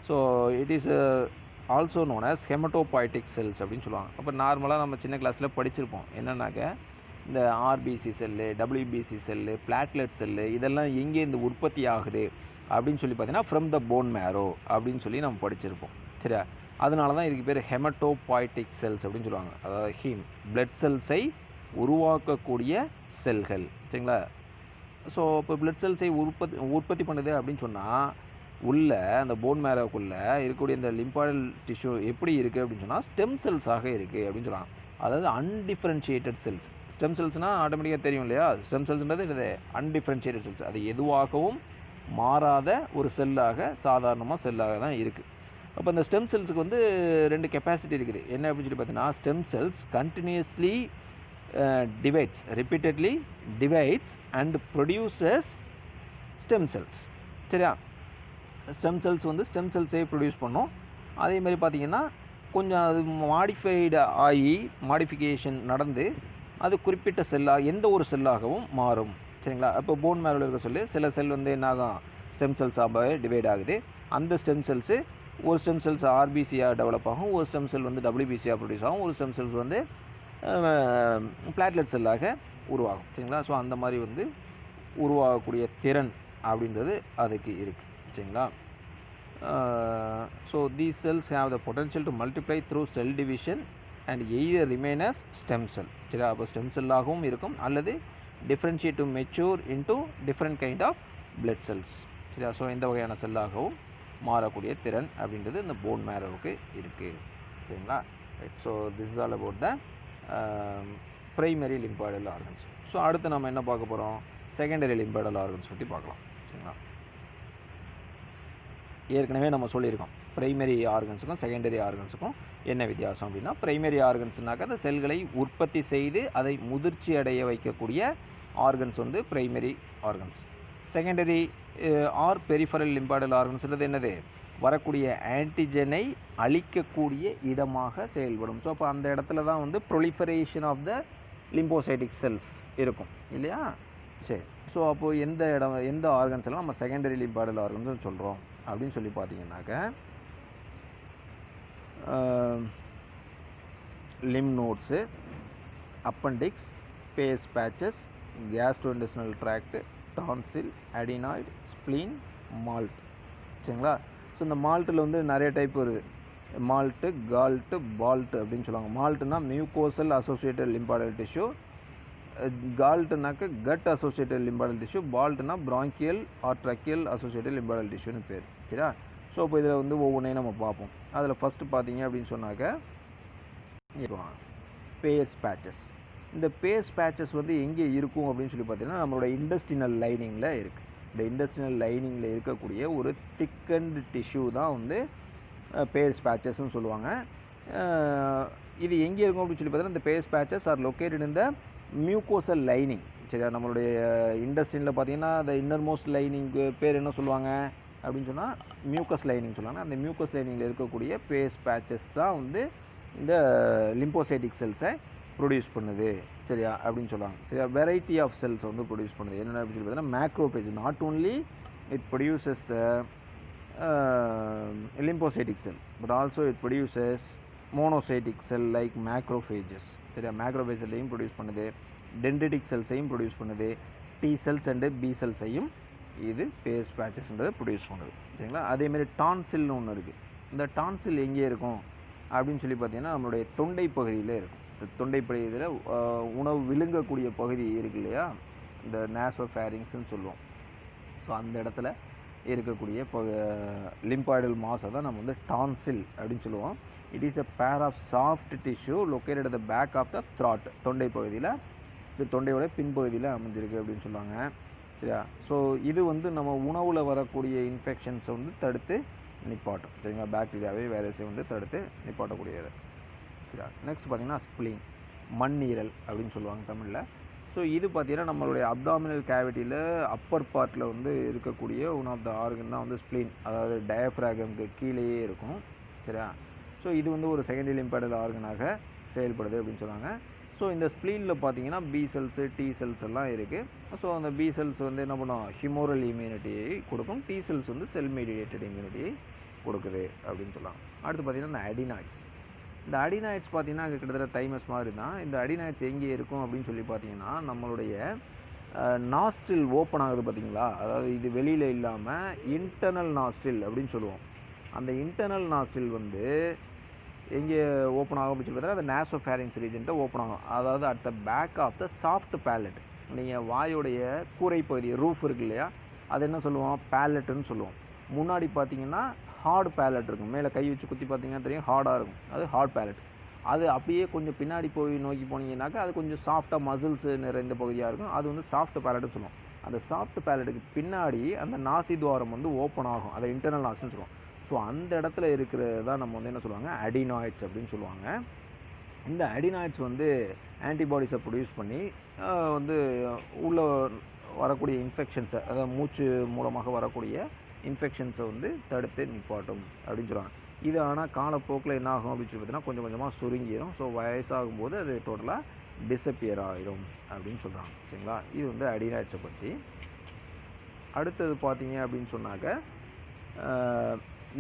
So it is also known as haematopoietic cells அப்படின்னு சொல்லுவாங்க. அப்போ நார்மலாக நம்ம சின்ன கிளாஸில் படிச்சிருப்போம் என்னன்னாக்க இந்த RBC cell, WBC cell, platelet cell இதெல்லாம் எங்கேருந்து உற்பத்தி ஆகுது அப்படின்னு சொல்லி பார்த்தீங்கன்னா ஃப்ரம் த போன் மேரோ அப்படின்னு சொல்லி நம்ம படிச்சிருப்போம். சரியா? அதனால தான் இதுக்கு பேர் ஹெமட்டோபாய்டிக் செல்ஸ் அப்படின்னு சொல்லுவாங்க. அதாவது பிளட் செல்ஸை உருவாக்கக்கூடிய செல்கள். சரிங்களா? ஸோ இப்போ பிளட் செல்ஸை உற்பத்தி பண்ணுது அப்படின்னு சொன்னால் உள்ள அந்த போன் மேரோக்குள்ளே இருக்கக்கூடிய இந்த லிம்பாய்டல் டிஷ்யூ எப்படி இருக்குது அப்படின்னு சொன்னால் ஸ்டெம் செல்ஸாக இருக்குது அப்படின்னு சொல்லுவாங்க. அதாவது அன்டிஃபரன்ஷியேட்டட் செல்ஸ். ஸ்டெம் செல்ஸ்னால் ஆட்டோமேட்டிக்காக தெரியும் இல்லையா? ஸ்டெம் செல்ஸ்ன்றது இது அன்டிஃபரன்ஷியேட்டட் செல்ஸ். அது எதுவாகவும் மாறாத ஒரு செல்லாக சாதாரணமாக செல்லாக தான் இருக்குது. அப்போ இந்த ஸ்டெம் செல்ஸுக்கு வந்து 2 கெப்பாசிட்டி இருக்குது. என்ன அப்படின்னு சொல்லி பார்த்தீங்கன்னா stem cells continuously repeatedly divides and produces stem cells. சரியா? ஸ்டெம் செல்ஸ் வந்து ஸ்டெம் செல்ஸே ப்ரொடியூஸ் பண்ணும். அதே மாதிரி பார்த்திங்கன்னா கொஞ்சம் அது மாடிஃபிகேஷன் நடந்து அது குறிப்பிட்ட செல்லாக எந்த ஒரு செல்லாகவும் மாறும். சரிங்களா? அப்போ போன் மேரோவில் இருக்க சில செல் வந்து என்ன ஆகும், ஸ்டெம் செல்ஸாக டிவைட் ஆகுது. அந்த ஸ்டெம் செல்ஸு ஒரு ஸ்டெம் செல்ஸ் ஆர்பிசியாக டெவலப் ஆகும், ஒரு ஸ்டெம் செல் வந்து WBCயாக ப்ரொடியூஸ் ஆகும், ஒரு ஸ்டெம் செல்ஸ் வந்து பிளாட்லெட் செல்லாக உருவாகும். சரிங்களா? ஸோ அந்த மாதிரி வந்து உருவாகக்கூடிய திறன் அப்படின்றது அதுக்கு இருக்குது. சரிங்களா? So these cells have the potential to multiply through cell division and either remain as stem cell. சரியா? அப்போ ஸ்டெம் செல்லாகவும் இருக்கும் அல்லது differentiate to mature into different kind of blood cells. சரியா? ஸோ இந்த வகையான செல்லாகவும் மாறக்கூடிய திறன் அப்படின்றது இந்த போன் மேரோவுக்கு இருக்குது. சரிங்களா? Right. So this is all about the primary lymphoidal organs. So அடுத்து நம்ம என்ன பார்க்க போகிறோம், செகண்டரி லிம்பாய்டல் ஆர்கன்ஸ் பற்றி பார்க்கலாம். சரிங்களா? ஏற்கனவே நம்ம சொல்லியிருக்கோம் ப்ரைமரி ஆர்கன்ஸுக்கும் செகண்டரி ஆர்கன்ஸுக்கும் என்ன வித்தியாசம் அப்படின்னா, ப்ரைமரி ஆர்கன்ஸ்னாக்கா அந்த செல்களை உற்பத்தி செய்து அதை முதிர்ச்சி அடைய வைக்கக்கூடிய ஆர்கன்ஸ் வந்து primary organs. Secondary or peripheral lymphoidal ஆர்கன்ஸ்ன்றது என்னது, வரக்கூடிய ஆன்டிஜனை அழிக்கக்கூடிய இடமாக செயல்படும். ஸோ அப்போ அந்த இடத்துல தான் வந்து proliferation of the lymphocytic cells இருக்கும் இல்லையா? சரி. ஸோ அப்போது எந்த ஆர்கன்ஸ் எல்லாம் நம்ம செகண்டரி லிம்பாய்டல் ஆர்கன்ஸ் சொல்கிறோம் அப்படின்னு சொல்லி பார்த்தீங்கன்னாக்க lymph nodes, appendix, Peyer's patches, gastrointestinal tract, tonsil, adenoid, spleen, MALT. சரிங்களா? ஸோ இந்த மால்ட்டில் வந்து நிறைய டைப் வருது. மால்ட்டு, கால்ட்டு, பால்ட்டு அப்படின்னு சொல்லுவாங்க. மால்ட்டுனா மியூகோசல் அசோசியேட்டட் லிம்பாய்டல் டிஷ்யூ, கால்ட்டுனாக்க கட் அசோசியேட்டட் லிம்பாய்டல் டிஷ்யூ, பால்ட்டுனா bronchial or tracheal associated lymphoidal டிஷ்யூன்னு பேர். சரியா? ஸோ இப்போ இதில் வந்து ஒவ்வொன்றையும் நம்ம பார்ப்போம். அதில் ஃபஸ்ட்டு பார்த்தீங்க அப்படின்னு சொன்னாக்க பேஸ் பேச்சஸ். இந்த பேஸ் பேச்சஸ் வந்து எங்கே இருக்கும் அப்படின்னு சொல்லி பார்த்தீங்கன்னா நம்மளோட இண்டஸ்ட்ரினல் லைனிங்கில் இருக்குது. இந்த இண்டஸ்ட்ரினல் லைனிங்கில் இருக்கக்கூடிய ஒரு திக்கண்ட் டிஷ்யூ தான் வந்து பேஸ் பேச்சஸ்ன்னு சொல்லுவாங்க. இது எங்கே இருக்கும் அப்படின்னு சொல்லி பார்த்தீங்கன்னா இந்த Peyer's patches are located in the mucosal lining. சரியா? நம்மளுடைய இண்டஸ்ட்ரியில் பார்த்தீங்கன்னா இந்த இன்னர் மோஸ்ட் லைனிங்கு பேர் என்ன சொல்லுவாங்க அப்படின்னு சொன்னால் மியூக்கஸ் லைனிங் சொல்லுவாங்க. அந்த மியூக்கஸ் லைனிங்கில் இருக்கக்கூடிய பேஸ் பேச்சஸ் தான் வந்து இந்த லிம்போசைட்டிக் செல்ஸை ப்ரொடியூஸ் பண்ணுது. சரியா? அப்படின்னு சொல்லுவாங்க. சரியா? வெரைட்டி ஆஃப் செல்ஸ் வந்து ப்ரொடியூஸ் பண்ணுது. என்னென்ன அப்படின்னு சொல்லி பார்த்தீங்கன்னா macrophage. Not only it produces the lymphocytic cell but also it produces monocytic cell like macrophages. சரியா? மேக்ரோபேஜ் செல்லையும் ப்ரொடியூஸ் பண்ணுது, டென்ட்ரிட்டிக் செல்ஸையும் ப்ரொடியூஸ் பண்ணுது, டி செல்ஸ் அண்டு பி செல்ஸையும் இது பேஸ் பேச்சஸ்ன்றதை ப்ரொடியூஸ் பண்ணுது. சரிங்களா? அதேமாதிரி டான்சில்னு ஒன்று இருக்குது. இந்த டான்சில் எங்கே இருக்கும் அப்படின்னு சொல்லி பார்த்தீங்கன்னா நம்மளுடைய தொண்டை பகுதியில் இருக்கும். இந்த தொண்டை பகுதியில் உணவு விழுங்கக்கூடிய பகுதி இருக்கு இல்லையா, இந்த நாசோஃபேரிங்ஸ்னு சொல்லுவோம். ஸோ அந்த இடத்துல இருக்கக்கூடிய லிம்பாய்டல் மாஸை தான் நம்ம வந்து டான்சில் அப்படின்னு சொல்லுவோம். It is a pair of soft tissue located at the back of the throat. தொண்டை பகுதியில், இது தொண்டையோட பின்பகுதியில் அமைஞ்சிருக்கு அப்படின்னு சொல்லுவாங்க. சரியா? ஸோ இது வந்து நம்ம உணவில் வரக்கூடிய இன்ஃபெக்ஷன்ஸை வந்து தடுத்து நிப்பாட்டும். சரிங்களா? பாக்டீரியாவே வைரஸை வந்து தடுத்து நிப்பாட்டக்கூடியது. சரியா? நெக்ஸ்ட் பார்த்திங்கன்னா ஸ்ப்ளீன், மண்ணீரல் அப்படின்னு சொல்லுவாங்க தமிழில். ஸோ இது பார்த்திங்கன்னா நம்மளுடைய அப்டாமினல் கேவிட்டியில் அப்பர் பார்ட்டில் வந்து இருக்கக்கூடிய ஒன் ஆஃப் த ஆர்கன் தான் வந்து ஸ்ப்ளீன். அதாவது டயஃப்ராகம்க்கு கீழேயே இருக்கும். சரியா? ஸோ இது வந்து ஒரு செகண்டரி லிம்பாய்டல் ஆர்கனாக செயல்படுது அப்படின்னு சொல்லுவாங்க. ஸோ இந்த ஸ்ப்ளீனில் பார்த்தீங்கன்னா பி செல்ஸு, டி செல்ஸ் எல்லாம் இருக்குது. ஸோ அந்த பி செல்ஸ் வந்து என்ன பண்ணும், ஹியூமரல் இம்யூனிட்டியை கொடுக்கும். டி செல்ஸ் வந்து செல் மீடியேட்டட் இம்யூனிட்டியை கொடுக்குது அப்படின்னு சொல்லலாம். அடுத்து பார்த்திங்கன்னா இந்த அடினாய்ட்ஸ். இந்த அடினாய்ட்ஸ் பார்த்திங்கன்னா அது கிட்டத்தட்ட தைமஸ் மாதிரி தான். இந்த அடினாய்ட்ஸ் எங்கே இருக்கும் அப்படின்னு சொல்லி பார்த்தீங்கன்னா நம்மளுடைய நாஸ்ட்ரில் ஓப்பன் ஆகுது பார்த்திங்களா, அதாவது இது வெளியில் இல்லாமல் இன்டர்னல் நாஸ்ட்ரில் அப்படின்னு சொல்லுவோம். அந்த இன்டர்னல் நாஸ்ட்ரில் வந்து எங்கே ஓப்பன் ஆகும் அப்படின்னு சொல்லி பார்த்தீங்கன்னா அந்த நாசோஃபேரிங்ஸ் ரீஜன்ட்டை ஓப்பன் ஆகும். அதாவது at the back of the soft palate. நீங்கள் வாயோடைய கூரை பகுதி ரூஃப் இருக்கு இல்லையா, அது என்ன சொல்லுவோம், பேலட்டுன்னு சொல்லுவோம். முன்னாடி பார்த்தீங்கன்னா ஹார்டு பேலட் இருக்கும். மேலே கை வச்சு குத்தி பார்த்தீங்கன்னா தெரியும் ஹார்டாக இருக்கும், அது ஹார்ட் பேலட். அது அப்படியே கொஞ்சம் பின்னாடி போய் நோக்கி போனீங்கன்னாக்கா அது கொஞ்சம் சாஃப்டாக மசில்ஸ் நிறைந்த பகுதியாக இருக்கும். அது வந்து சாஃப்ட் பேலட்னு சொல்லுவோம். அந்த சாஃப்ட் பேலட்டுக்கு பின்னாடி அந்த நாசி துவாரம் வந்து ஓப்பன் ஆகும். அதை இன்டர்னல் நாஸ்ன்னு சொல்லுவோம். ஸோ அந்த இடத்துல இருக்கிறது தான் நம்ம வந்து என்ன சொல்லுவாங்க, அடினாய்ட்ஸ் அப்படின்னு சொல்லுவாங்க. இந்த அடினாய்ட்ஸ் வந்து ஆன்டிபாடிஸை ப்ரொடியூஸ் பண்ணி வந்து உள்ளே வரக்கூடிய இன்ஃபெக்ஷன்ஸை, அதாவது மூச்சு மூலமாக வரக்கூடிய இன்ஃபெக்ஷன்ஸை வந்து தடுத்து நிப்பாட்டும் அப்படின்னு சொல்லுவாங்க. இது ஆனால் காலப்போக்கில் என்ன ஆகும் அப்படின்னு சொல்லி பார்த்தீங்கன்னா கொஞ்சம் கொஞ்சமாக சுருங்கிடும். ஸோ வயசாகும்போது அது டோட்டலாக டிஸப்பியர் ஆகிடும் அப்படின்னு சொல்கிறாங்க. சரிங்களா? இது வந்து அடினாய்ட்ஸை பற்றி. அடுத்தது பார்த்தீங்க அப்படின்னு சொன்னாக்க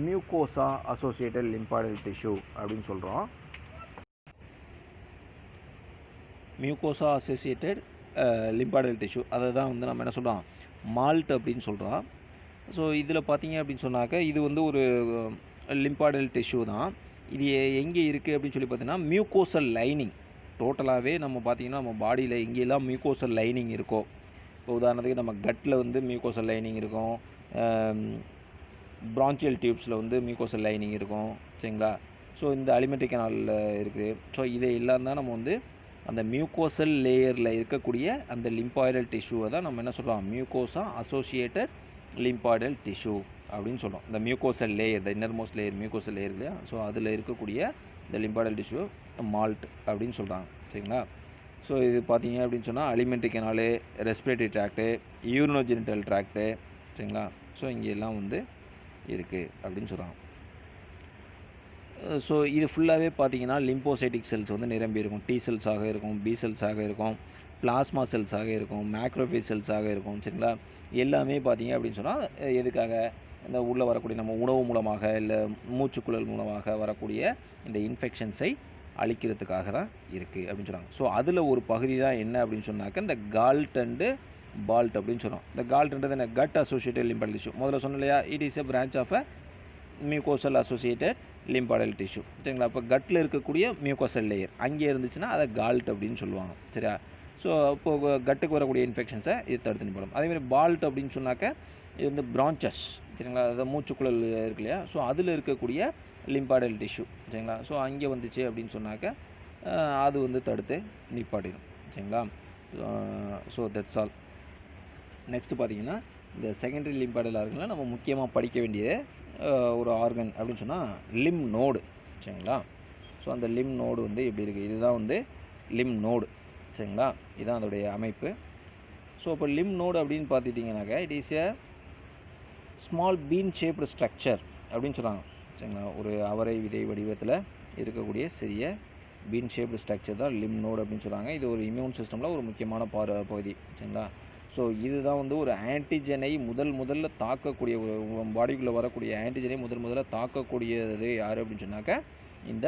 மியூகோசா அசோசியேட்டட் லிம்பாய்டல் டிஷ்யூ அப்படின்னு சொல்கிறோம். மியூகோசா அசோசியேட்டட் லிம்பாய்டல் டிஷ்யூ, அதை தான் வந்து நம்ம என்ன சொல்கிறோம், மால்ட் அப்படின்னு சொல்கிறோம். ஸோ இதில் பார்த்தீங்க அப்படின்னு சொன்னாக்க இது வந்து ஒரு லிம்பாய்டல் டிஷ்யூ தான். இது எங்கே இருக்குது அப்படின்னு சொல்லி பார்த்தீங்கன்னா மியூகோசல் லைனிங். டோட்டலாகவே நம்ம பார்த்திங்கன்னா நம்ம பாடியில் எங்கெல்லாம் மியூகோசல் லைனிங் இருக்கோ, இப்போ உதாரணத்துக்கு நம்ம கட்டில் வந்து மியூகோசல் லைனிங் இருக்கும், பிரான்ச்சியல் டியூப்ஸில் வந்து மியூகோசல் லைனிங் இருக்கும். சரிங்களா? ஸோ இந்த அலிமெண்ட்ரி கனாலில் இருக்குது. ஸோ இதை எல்லாம் தான் நம்ம வந்து அந்த மியூகோசல் லேயரில் இருக்கக்கூடிய அந்த லிம்பாய்டல் டிஷ்யூவை தான் நம்ம என்ன சொல்கிறோம், மியூகோசா அசோசியேட்டட் லிம்பாய்டல் டிஷ்யூ அப்படின்னு சொல்கிறோம். இந்த mucosal layer, the inner most layer mucosal layer இல்லையா, ஸோ அதில் இருக்கக்கூடிய இந்த லிம்பாய்டல் டிஷ்யூ மால்ட் அப்படின்னு சொல்கிறாங்க. சரிங்களா? ஸோ இது பார்த்தீங்க அப்படின்னு சொன்னால் alimentary canal, respiratory tract, urinogenital tract. சரிங்களா? ஸோ இங்கே எல்லாம் வந்து இருக்குது அப்படின்னு சொல்கிறாங்க. ஸோ இது ஃபுல்லாகவே பார்த்தீங்கன்னா லிம்போசைட்டிக் செல்ஸ் வந்து நிரம்பி இருக்கும். டி செல்ஸாக இருக்கும், பி செல்ஸாக இருக்கும், பிளாஸ்மா செல்ஸாக இருக்கும், மேக்ரோஃபேஜ் செல்ஸாக இருக்கும். சரிங்களா? எல்லாமே பார்த்தீங்க அப்படின்னு சொன்னால் எதுக்காக, இந்த உள்ளே வரக்கூடிய நம்ம உணவு மூலமாக இல்லை மூச்சுக்குழல் மூலமாக வரக்கூடிய இந்த இன்ஃபெக்ஷன்ஸை அழிக்கிறதுக்காக தான் இருக்குது அப்படின்னு சொன்னாங்க. ஸோ அதில் ஒரு பகுதி தான் என்ன அப்படின்னு சொன்னாக்க இந்த கால்ட் அண்டு பால்ட் அப்படின்னு சொன்னோம். இந்த கால்ட்ன்றது என்ன, கட் அசோசியேட்டட் லிம்பாய்டல் டிஷ்யூ. முதல்ல சொன்ன இல்லையா, it is a branch of a mucosal associated lymphoidal tissue. சரிங்களா? இப்போ கட்டில் இருக்கக்கூடிய மியூகோசல் லேயர் அங்கே இருந்துச்சுன்னா அதை கால்ட் அப்படின்னு சொல்லுவாங்க. சரியா? ஸோ இப்போது கட்டுக்கு வரக்கூடிய இன்ஃபெக்ஷன்ஸை இது தடுத்து நிப்பாடும். அதேமாதிரி பால்ட் அப்படின்னு சொன்னாக்க இது வந்து பிரான்ச்சஸ். சரிங்களா? அதாவது மூச்சுக்குழல் இருக்கு இல்லையா? ஸோ அதில் இருக்கக்கூடிய லிம்பாடல் டிஷ்யூ. சரிங்களா? ஸோ அங்கே வந்துச்சு அப்படின்னு சொன்னாக்க அது வந்து தடுத்து நிப்பாட்டிடும். சரிங்களா? So that's all. நெக்ஸ்ட்டு பார்த்தீங்கன்னா இந்த செகண்டரி லிம்பாடல் ஆர்கனில் நம்ம முக்கியமாக படிக்க வேண்டிய ஒரு ஆர்கன் அப்படின்னு சொன்னால் லிம் நோடு. சரிங்களா? ஸோ அந்த லிம் நோடு வந்து எப்படி இருக்குது, இதுதான் வந்து லிம் நோடு. சரிங்களா? இதுதான் அதோடைய அமைப்பு. ஸோ இப்போ லிம் நோடு அப்படின்னு பார்த்துட்டிங்கனாக்கா it is a small bean shaped structure அப்படின்னு சொல்கிறாங்க. சரிங்களா? ஒரு அவரை விதை வடிவத்தில் இருக்கக்கூடிய சிறிய பீன் ஷேப்டு ஸ்ட்ரக்சர் தான் லிம் நோடு அப்படின்னு சொல்கிறாங்க. இது ஒரு இம்யூன் சிஸ்டமில் ஒரு முக்கியமான பகுதி. சரிங்களா? ஸோ இதுதான் வந்து ஒரு ஆன்டிஜனை முதல்ல தாக்கக்கூடிய பாடிக்குள்ளே வரக்கூடிய ஆன்டிஜனை முதல்ல தாக்கக்கூடியது யார் அப்படின்னு சொன்னாக்க இந்த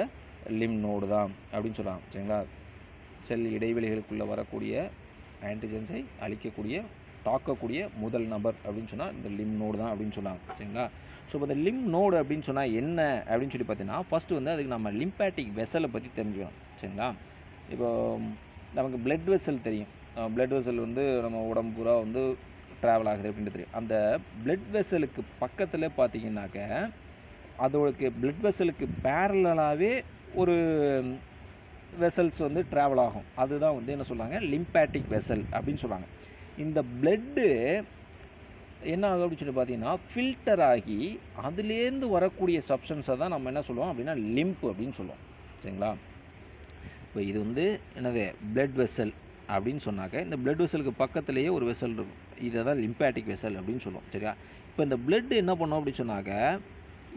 லிம் நோடு தான் அப்படின்னு சொல்கிறாங்க. சரிங்களா? செல் இடைவெளிகளுக்குள்ளே வரக்கூடிய ஆன்டிஜென்ஸை அழிக்கக்கூடிய தாக்கக்கூடிய முதல் நபர் அப்படின்னு சொன்னால் இந்த லிம் நோடு தான் அப்படின்னு சொன்னாங்க. சரிங்களா? ஸோ இப்போ இந்த லிம் நோடு அப்படின்னு சொன்னால் என்ன அப்படின்னு சொல்லி பார்த்தீங்கன்னா ஃபஸ்ட்டு வந்து அதுக்கு நம்ம லிம்பாட்டிக் வெசலை பற்றி தெரிஞ்சுக்கணும். சரிங்களா? இப்போ நமக்கு பிளட் வெசல் தெரியும். பிளட் வெசல் வந்து நம்ம உடம்பு பூரா வந்து ட்ராவல் ஆகுது அப்படின்றது தெரியும். அந்த பிளட் வெசலுக்கு பக்கத்தில் பார்த்தீங்கன்னாக்க அதோட பிளட் வெசலுக்கு பேரலாகவே ஒரு வெசல்ஸ் வந்து ட்ராவல் ஆகும். அதுதான் வந்து என்ன சொல்கிறாங்க, லிம்பாட்டிக் வெசல் அப்படின்னு சொல்கிறாங்க. இந்த பிளட்டு என்ன ஆகும் அப்படின்னு சொல்லி பார்த்தீங்கன்னா ஃபில்டர் ஆகி அதுலேருந்து வரக்கூடிய சப்ஸ்டன்ஸை தான் நம்ம என்ன சொல்லுவோம் அப்படின்னா லிம்ப் அப்படின்னு சொல்லுவோம். சரிங்களா? இப்போ இது வந்து என்னது பிளட் வெசல் அப்படின்னு சொன்னாக்க இந்த பிளட் வெசலுக்கு பக்கத்துலேயே ஒரு வெசல் இருக்கும். இதை தான் லிம்பாட்டிக் வெசல் அப்படின்னு சொல்லுவோம். சரியா? இப்போ இந்த பிளட் என்ன பண்ணோம் அப்படின்னு சொன்னாக்க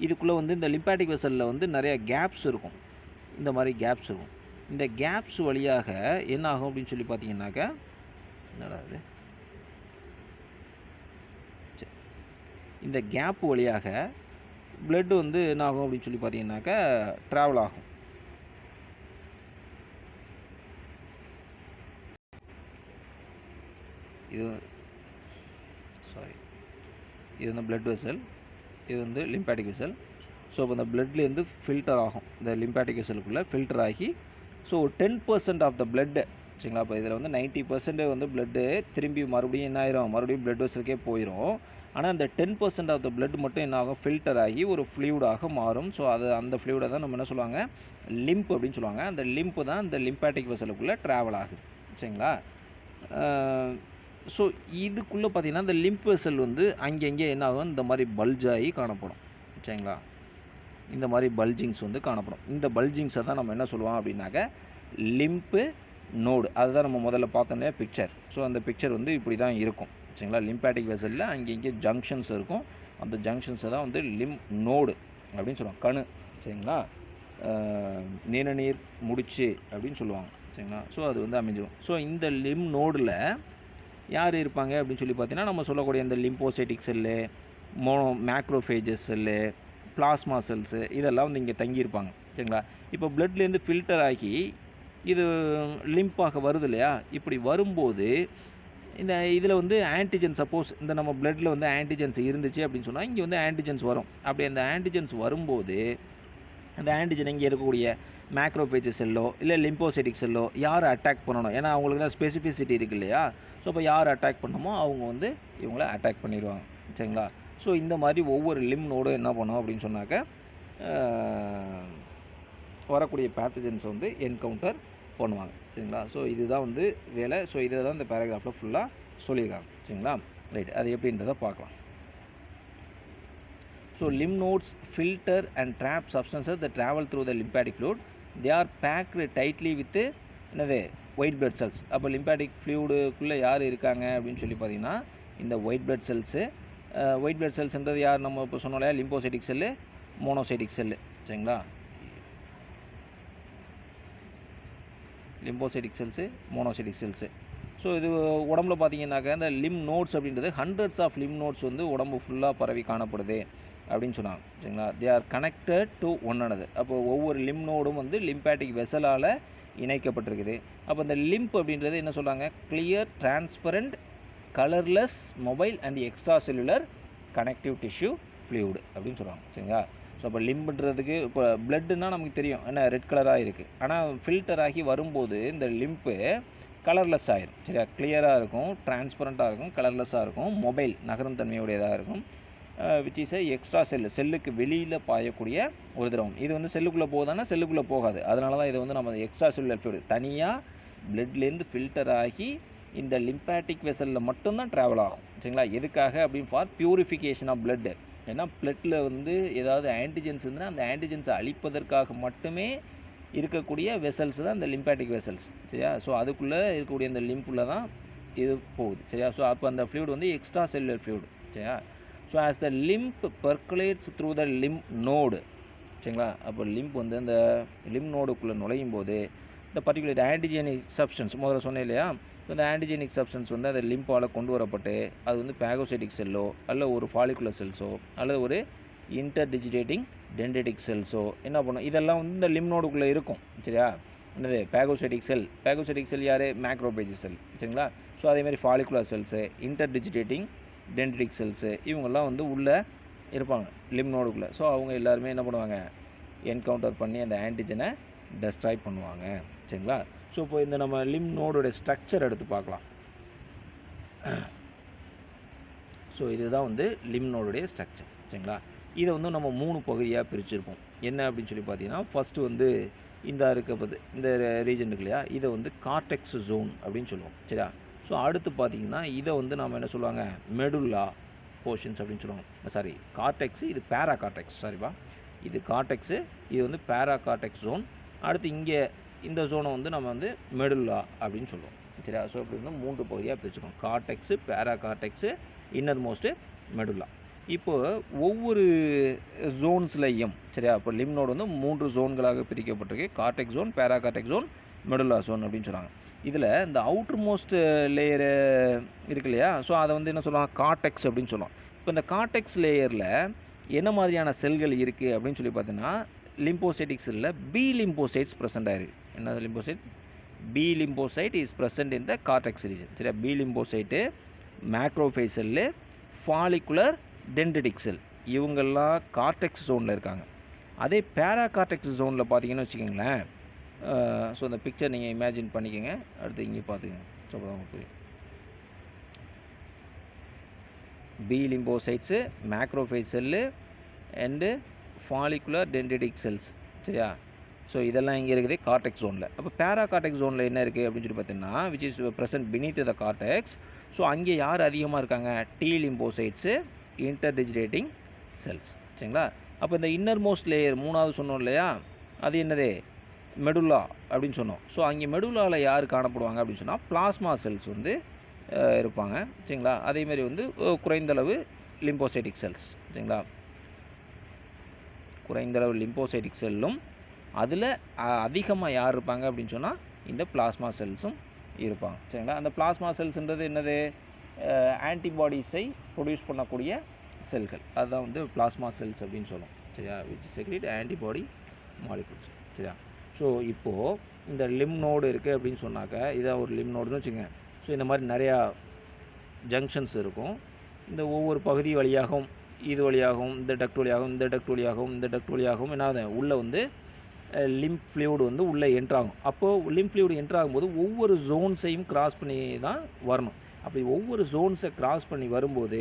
இதுக்குள்ளே வந்து இந்த லிம்பாட்டிக் வெசலில் வந்து நிறைய கேப்ஸ் இருக்கும். இந்த மாதிரி கேப்ஸ் இருக்கும். இந்த கேப்ஸ் வழியாக என்ன ஆகும் அப்படின்னு சொல்லி பார்த்தீங்கன்னாக்க என்னடாது இந்த கேப் வழியாக பிளட் வந்து என்ன ஆகும் அப்படின்னு சொல்லி பார்த்தீங்கன்னாக்க ட்ராவல் ஆகும். இது வந்து பிளட் வெசல், இது வந்து லிம்பாட்டிக் வெசல். ஸோ இப்போ இந்த பிளட்லேருந்து ஃபில்டர் ஆகும். இந்த லிம்பாட்டிக் வெசலுக்குள்ளே ஃபில்டர் ஆகி ஸோ 10% ஆஃப் த பிளட்டு. சரிங்களா? இப்போ இதில் வந்து 90% வந்து பிளட்டு திரும்பி மறுபடியும் என்ன ஆயிரும், மறுபடியும் பிளட் வெசலுக்கே போயிடும். ஆனால் அந்த 10% ஆஃப் த பிளட் மட்டும் என்ன ஆகும், ஃபில்டர் ஆகி ஒரு ஃப்ளூயிடாக மாறும். ஸோ அந்த ஃப்ளூயிடை தான் நம்ம என்ன சொல்லுவாங்க, லிம்ப் அப்படின்னு சொல்லுவாங்க. அந்த லிம்ப் தான் இந்த லிம்பாட்டிக் வெசலுக்குள்ளே ட்ராவல் ஆகுது. சரிங்களா? ஸோ இதுக்குள்ளே பார்த்தீங்கன்னா இந்த லிம்ப் வெசல் வந்து அங்கங்கே என்ன ஆகும், இந்த மாதிரி பல்ஜாகி காணப்படும். சரிங்களா? இந்த மாதிரி பல்ஜிங்ஸ் வந்து காணப்படும். இந்த பல்ஜிங்ஸை தான் நம்ம என்ன சொல்லுவோம் அப்படின்னாக்க லிம்ப் நோடு. அதுதான் நம்ம முதல்ல பார்த்தோன்னே பிக்சர். ஸோ அந்த பிக்சர் வந்து இப்படி தான் இருக்கும். சரிங்களா? லிம்பாட்டிக் வெசலில் அங்கங்கே ஜங்ஷன்ஸ் இருக்கும். அந்த ஜங்ஷன்ஸை தான் வந்து லிம் நோடு அப்படின்னு சொல்லுவாங்க. கணு. சரிங்களா? நீர் முடிச்சு அப்படின்னு சொல்லுவாங்க. சரிங்களா? ஸோ அது வந்து அமைஞ்சிடும். ஸோ இந்த லிம் நோடில் யார் இருப்பாங்க அப்படின்னு சொல்லி பார்த்தீங்கன்னா நம்ம சொல்லக்கூடிய இந்த lymphocytic cell, macrophages cell, plasma cells இதெல்லாம் வந்து இங்கே தங்கியிருப்பாங்க. சரிங்களா? இப்போ பிளட்லேருந்து ஃபில்டர் ஆகி இது லிம்பாக வருது இல்லையா? இப்படி வரும்போது இந்த இதில் வந்து ஆன்டிஜென் சப்போஸ் இந்த நம்ம பிளட்டில் வந்து ஆன்டிஜென்ஸ் இருந்துச்சு அப்படின்னு சொன்னால் இங்கே வந்து ஆன்டிஜென்ஸ் வரும். அப்படி அந்த ஆன்டிஜென்ஸ் வரும்போது அந்த ஆன்டிஜன் இங்கே இருக்கக்கூடிய மேக்ரோபேஜ் செல்லோ இல்லை லிம்போசைட்டிக் செல்லோ யார் அட்டாக் பண்ணணும், ஏன்னா அவங்களுக்கு தான் ஸ்பெசிஃபிசிட்டி இருக்குது இல்லையா? ஸோ இப்போ யார் அட்டாக் பண்ணணுமோ அவங்க வந்து இவங்கள அட்டாக் பண்ணிடுவாங்க. சரிங்களா? ஸோ இந்த மாதிரி ஒவ்வொரு லிம் நோடும் என்ன பண்ணோம் அப்படின்னு சொன்னாக்க வரக்கூடிய பேத்தஜன்ஸை வந்து என்கவுண்டர் பண்ணுவாங்க. சரிங்களா? ஸோ இதுதான் வந்து வேலை. ஸோ இதை தான் இந்த பேராகிராஃபில் ஃபுல்லாக சொல்லியிருக்காங்க. சரிங்களா? ரைட், அது எப்படின்றத பார்க்கலாம். So lymph nodes filter and trap substances that travel through the lymphatic fluid. They are packed tightly with என்னது ஒயிட் பிளட் செல்ஸ். அப்போ லிம்பாட்டிக் ஃப்ளூயிடுக்குள்ளே யார் இருக்காங்க அப்படின்னு சொல்லி பார்த்தீங்கன்னா இந்த white blood cells. White blood செல்ஸ்ன்றது யார், நம்ம இப்போ சொன்னோம் இல்லையா, லிம்போசைட்டிக் செல்லு, மோனோசைட்டிக் செல்லு. சரிங்களா? Lymphocytic cells, monocytic cells. So இது உடம்புல பார்த்தீங்கன்னாக்கா இந்த லிம் நோட்ஸ் அப்படின்றது ஹண்ட்ரட்ஸ் ஆஃப் லிம் நோட்ஸ் வந்து உடம்பு ஃபுல்லாக பரவி காணப்படுது அப்படின்னு சொன்னாங்க. சரிங்களா? They are connected to one another. அப்போ ஒவ்வொரு லிம் நோடும் வந்து லிம்பாட்டிக் வெசலால் இணைக்கப்பட்டிருக்குது. அப்போ இந்த லிம்ப் அப்படின்றது என்ன சொல்கிறாங்க, clear, transparent, colourless, mobile and extra cellular connective tissue fluid அப்படின்னு சொல்கிறாங்க. சரிங்களா? ஸோ அப்போ லிம்புன்றதுக்கு இப்போ பிளட்டுன்னா நமக்கு தெரியும் ஏன்னா ரெட் கலராக இருக்குது. ஆனால் ஃபில்டர் ஆகி வரும்போது இந்த லிம்பு கலர்லெஸ் ஆயிரும். சரியா, கிளியராக இருக்கும், டிரான்ஸ்பரண்ட்டாக இருக்கும், கலர்லெஸ்ஸாக இருக்கும், மொபைல் நகரும் தன்மையுடையதாக இருக்கும். விச் இஸ் எக்ஸ்ட்ரா செல்லுக்கு வெளியில் பாயக்கூடிய ஒரு திரவம். இது வந்து செல்லுக்குள்ளே போகுதானா செல்லுக்குள்ளே போகாது. அதனால தான் இதை வந்து நம்ம எக்ஸ்ட்ரா செல்லுலர் ஃப்ளூயிட் தனியாக பிளட்லேருந்து ஃபில்டர் ஆகி இந்த லிம்பாட்டிக் வெசலில் மட்டும்தான் ட்ராவல் ஆகும். சரிங்களா, எதுக்காக அப்படின்னு ஃபார் பியூரிஃபிகேஷன் ஆஃப் பிளட்டு. ஏன்னா பிளட்டில் வந்து ஏதாவது ஆன்டிஜென்ஸ் இருந்துன்னா அந்த ஆன்டிஜென்ஸை அழிப்பதற்காக மட்டுமே இருக்கக்கூடிய வெசல்ஸ் தான் இந்த லிம்பாட்டிக் வெசல்ஸ். சரியா, ஸோ அதுக்குள்ளே இருக்கக்கூடிய இந்த லிம்பில் தான் இது போகுது. சரியா, ஸோ அப்போ அந்த ஃப்ளூயிட் வந்து எக்ஸ்ட்ரா செல்லுலர் ஃப்ளூயிட். சரியா, so as the lymph percolates through the lymph node. சரிங்களா, அப்போ லிம்ப் வந்து அந்த லிம்ப் நோடுக்குள்ளே நுழையும் போது இந்த பர்டிகுலர் ஆன்டிஜெனிக் சப்ஸ்டன்ஸ் முதல்ல சொன்னேன் இல்லையா, இந்த ஆன்டிஜெனிக் சப்ஸ்டன்ஸ் வந்து அந்த லிம்பால் கொண்டு வரப்பட்டு அது வந்து பாகோசைட்டிக் செல்லோ அல்ல ஒரு ஃபாலிகுலர் செல்ஸோ அல்லது ஒரு இன்டர்டிஜிட்டேட்டிங் டென்ட்ரிட்டிக் செல்ஸோ என்ன பண்ணும், இதெல்லாம் வந்து இந்த லிம்ப் நோடுக்குள்ளே இருக்கும். சரியா, என்னது பாகோசைட்டிக் செல் யார், மேக்ரோபேஜ் செல். சரிங்களா, ஸோ அதேமாதிரி ஃபாலிகுலர் செல்ஸு, இன்டர்டிஜிட்டேட்டிங் டென்ட்ரிட்டிக் செல்ஸு இவங்கெல்லாம் வந்து உள்ளே இருப்பாங்க லிம்ப் நோடுக்குள்ளே. ஸோ அவங்க எல்லாருமே என்ன பண்ணுவாங்க, என்கவுண்டர் பண்ணி அந்த ஆன்டிஜனை டெஸ்ட்ராய் பண்ணுவாங்க. சரிங்களா, ஸோ இப்போ இந்த நம்ம லிம்ப் நோடோட ஸ்ட்ரக்சர் எடுத்து பார்க்கலாம். ஸோ இதுதான் வந்து லிம்ப் நோடுடைய ஸ்ட்ரக்சர். சரிங்களா, இதை வந்து நம்ம 3 பகுதியாக பிரிச்சுருப்போம். என்ன அப்படின்னு சொல்லி பார்த்தீங்கன்னா, ஃபஸ்ட்டு வந்து இந்த இருக்கப்போது இந்த ரீஜன் இருக்கு இல்லையா, இதை வந்து கார்டெக்ஸ் ஜோன் அப்படின்னு சொல்லுவோம். சரியா, ஸோ அடுத்து பார்த்தீங்கன்னா இதை வந்து நம்ம என்ன சொல்லுவாங்க, மெடுல்லா போர்ஷன்ஸ் அப்படின்னு சொல்லுவாங்க. சாரி, கார்டெக்ஸு, இது பேரா கார்டெக்ஸ். சாரிப்பா, இது கார்டெக்ஸு, இது வந்து பேரா கார்டெக்ஸ் ஜோன். அடுத்து இங்கே இந்த ஜோனை வந்து நம்ம வந்து மெடுல்லா அப்படின்னு சொல்லுவோம். சரியா, ஸோ இப்படி வந்து 3 பகுதியாக பிரிச்சுக்கோம், கார்டெக்ஸு, பேரா கார்டெக்ஸு, இன்னர் மோஸ்ட்டு மெடுல்லா. இப்போது ஒவ்வொரு ஜோன்ஸ்லையும் சரியா, இப்போ லிம்ப் நோடு வந்து 3 ஜோன்களாக பிரிக்கப்பட்டிருக்கு, கார்டெக்ஸ் ஜோன், பேரா கார்டெக்ஸ் ஜோன், மெடுல்லா ஜோன் அப்படின்னு சொல்கிறாங்க. இதில் இந்த அவுட்டர் மோஸ்ட் லேயரு இருக்கு இல்லையா, ஸோ அதை வந்து என்ன சொல்லுவாங்க, கார்டெக்ஸ் அப்படின்னு சொல்லுவோம். இப்போ இந்த கார்டெக்ஸ் லேயரில் என்ன மாதிரியான செல்கள் இருக்குது அப்படின்னு சொல்லி பார்த்தீங்கன்னா, லிம்போசைட்டிக் செல்லில் பி லிம்போசைட்ஸ் ப்ரெசென்ட் ஆயிருக்கு. என்ன lymphocyte, B lymphocyte is present in the cortex region. சரியா, B lymphocyte, macrophage cell, follicular dendritic cell இவங்கெல்லாம் கார்டெக்ஸ் ஜோனில் இருக்காங்க. அதே பேரா கார்டெக்ஸ் ஜோனில் பார்த்தீங்கன்னு வச்சுக்கோங்களேன், ஸோ அந்த பிக்சர் நீங்கள் இமேஜின் பண்ணிக்கோங்க, அடுத்து இங்கே பார்த்துக்கோங்க. ஸோ புரியும், B lymphocytes, macrophage cell and follicular dendritic cells. சரியா, ஸோ இதெல்லாம் இங்கே இருக்குது கார்டெக்ஸ் ஜோனில். அப்போ பேரா கார்டெக்ஸ் ஜோனில் என்ன இருக்குது அப்படின்னு சொல்லி பார்த்தீங்கன்னா, which is present beneath the cortex. So அங்கே யார் அதிகமாக இருக்காங்க, டி லிம்போசைட்ஸு, இன்டர்டிஜிட்டேட்டிங் செல்ஸ். சரிங்களா, அப்போ இந்த இன்னர் மோஸ்ட் லேயர் 3வது சொன்னோம் இல்லையா, அது என்னது, மெடுல்லா அப்படின்னு சொன்னோம். ஸோ அங்கே மெடுல்லாவில் யார் காணப்படுவாங்க அப்படின்னு சொன்னால் பிளாஸ்மா செல்ஸ் வந்து இருப்பாங்க. சரிங்களா, அதேமாதிரி வந்து குறைந்தளவு லிம்போசைட்டிக் செல்ஸ். சரிங்களா, குறைந்தளவு லிம்போசைட்டிக் செல்லும் அதில் அதிகமாக யார் இருப்பாங்க அப்படின்னு சொன்னால் இந்த பிளாஸ்மா செல்ஸும் இருப்பாங்க. சரிங்களா, அந்த பிளாஸ்மா செல்ஸ்ன்றது என்னது, ஆன்டிபாடிஸை ப்ரொடியூஸ் பண்ணக்கூடிய செல்கள், அதுதான் வந்து பிளாஸ்மா செல்ஸ் அப்படின்னு சொல்லுவோம். சரியா, விச் செக்ரேட் ஆன்டிபாடி மாலிகுல்ஸ். சரியா, ஸோ இப்போது இந்த லிம்ப் நோடு இருக்குது அப்படின்னு சொன்னாக்க, இதான் ஒரு லிம்ப் நோடுன்னு வச்சுங்க. ஸோ இந்த மாதிரி நிறையா ஜங்ஷன்ஸ் இருக்கும். இந்த ஒவ்வொரு பகுதி வழியாகவும், இது வழியாகவும், இந்த டக்ட் வழியாகவும், இந்த டக்ட் வழியாகவும், இந்த டக்ட் வழியாகவும் என்ன உள்ளே வந்து லிம்ப் ஃப்ளூயிட் வந்து உள்ளே என்ட்ராகும். அப்போது லிம்ப் ஃப்ளூயிட் என்ட்ராகும்போது ஒவ்வொரு ஜோன்ஸையும் கிராஸ் பண்ணி தான் வரணும். அப்படி ஒவ்வொரு ஜோன்ஸை கிராஸ் பண்ணி வரும்போது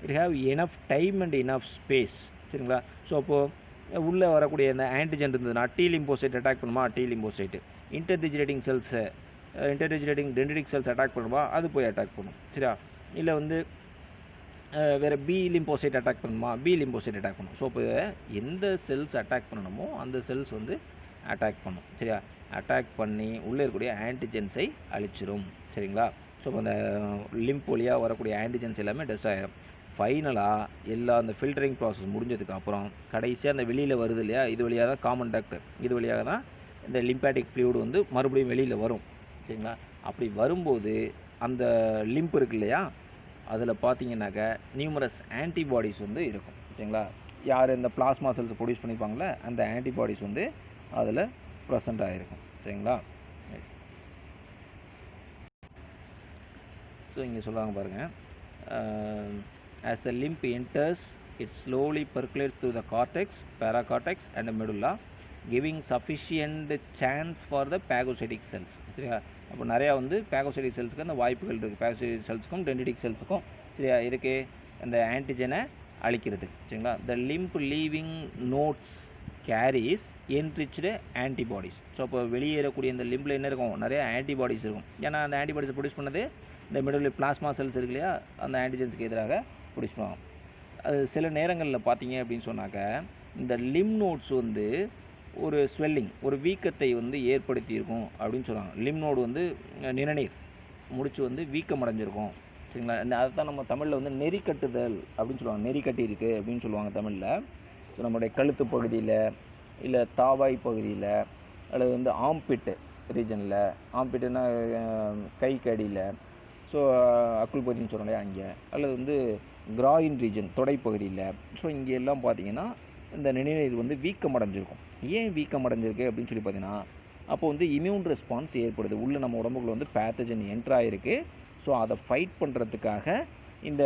it have enough time and enough space. சரிங்களா, ஸோ அப்போது உள்ளே வரக்கூடிய இந்த ஆன்டிஜன் இருந்ததுன்னா டி லிம்போசைட் அட்டாக் பண்ணுமா, டி லிம்போசைட்டு, இன்டர்டிஜிட்டேட்டிங் செல்ஸை, இன்டர்டிஜிட்டேட்டிங் டென்ட்ரிட்டிக் செல்ஸ் அட்டாக் பண்ணுமா, அது போய் அட்டாக் பண்ணும். சரியா, இல்லை வந்து வேறு பி லிம்போசைட் அட்டாக் பண்ணணுமா, பி லிம்போசைட் அட்டாக் பண்ணும். ஸோ இப்போ எந்த செல்ஸ் அட்டாக் பண்ணணுமோ அந்த செல்ஸ் வந்து அட்டாக் பண்ணும். சரியா, அட்டாக் பண்ணி உள்ளே இருக்கக்கூடிய ஆன்டிஜென்ஸை அழிச்சிடும். சரிங்களா, ஸோ இப்போ அந்த லிம்ப் வழியாக வரக்கூடிய ஆன்டிஜென்ஸ் எல்லாமே டெஸ்ட் ஆகிடும். ஃபைனலாக எல்லா அந்த ஃபில்டரிங் ப்ராசஸ் முடிஞ்சதுக்கப்புறம் கடைசியாக அந்த வெளியில் வருது இல்லையா, இது வழியாக தான் காமன் டக்ட், இது வழியாக தான் இந்த லிம்பாட்டிக் ஃப்ளூயிட் வந்து மறுபடியும் வெளியில் வரும். சரிங்களா, அப்படி வரும்போது அந்த லிம்ப் இருக்கு இல்லையா, அதில் பார்த்தீங்கன்னாக்க நியூமரஸ் ஆன்டிபாடிஸ் வந்து இருக்கும். சரிங்களா, யார் இந்த பிளாஸ்மா செல்ஸ் ப்ரொடியூஸ் பண்ணியிருப்பாங்களே அந்த ஆன்டிபாடிஸ் வந்து அதில் ப்ரெசண்ட் ஆகிருக்கும். சரிங்களா, ஸோ இங்கே சொல்லுவாங்க பாருங்கள், as the lymph enters it slowly percolates through the cortex, paracortex and medulla, giving sufficient chance for the phagocytic cells. சரியா, அப்போ நிறையா வந்து phagocytic செல்ஸுக்கு அந்த வாய்ப்புகள் இருக்குது. phagocytic செல்ஸுக்கும் dendritic செல்ஸுக்கும் சரியா இதுக்கு அந்த ஆன்டிஜனை அளிக்கிறது. சரிங்களா, the lymph leaving nodes carries enriched antibodies. So அப்போ வெளியேறக்கூடிய இந்த லிம்பில் என்ன இருக்கும், நிறைய ஆன்டிபாடிஸ் இருக்கும். ஏன்னா அந்த ஆன்டிபாடிஸை ப்ரொடியூஸ் பண்ணது இந்த மிடில் பிளாஸ்மா செல்ஸ் இருக்கு இல்லையா, அந்த ஆன்டிஜென்ஸுக்கு எதிராக ப்ரொடியூஸ் பண்ணுவாங்க. அது சில நேரங்களில் பார்த்தீங்க அப்படின்னு சொன்னாக்க இந்த லிம் நோட்ஸ் வந்து ஒரு ஸ்வெல்லிங், ஒரு வீக்கத்தை வந்து ஏற்படுத்தியிருக்கும் அப்படின்னு சொல்லுவாங்க. லிம் நோடு வந்து நிணநீர் முடிச்சு வந்து வீக்கம் அடைஞ்சிருக்கும். சரிங்களா, அதுதான் நம்ம தமிழில் வந்து நெறி கட்டுதல் அப்படின்னு சொல்லுவாங்க. நெறி கட்டி இருக்குது அப்படின்னு சொல்லுவாங்க தமிழில். ஸோ நம்மளுடைய கழுத்து பகுதியில் இல்லை தாவாய் பகுதியில் அல்லது வந்து ஆம்பிட்டு ரீஜனில், ஆம்பிட்டுன்னா கைக்கு அடியில், ஸோ அக்குள் பகுதின்னு சொல்கிறோம் இல்லையா அங்கே, அல்லது வந்து கிராயின் ரீஜன் தொடைப்பகுதியில். ஸோ இங்கே எல்லாம் பார்த்தீங்கன்னா இந்த நிணநீர் வந்து வீக்கம் அடைஞ்சிருக்கும். ஏன் வீக்கம் அடைஞ்சிருக்கு அப்படின்னு சொல்லி பார்த்தீங்கன்னா, அப்போ வந்து இம்யூன் ரெஸ்பான்ஸ் ஏற்படுது. உள்ளே நம்ம உடம்புக்குள்ள வந்து பேத்தஜன் என்ட்ராயிருக்கு. ஸோ அதை ஃபைட் பண்ணுறதுக்காக இந்த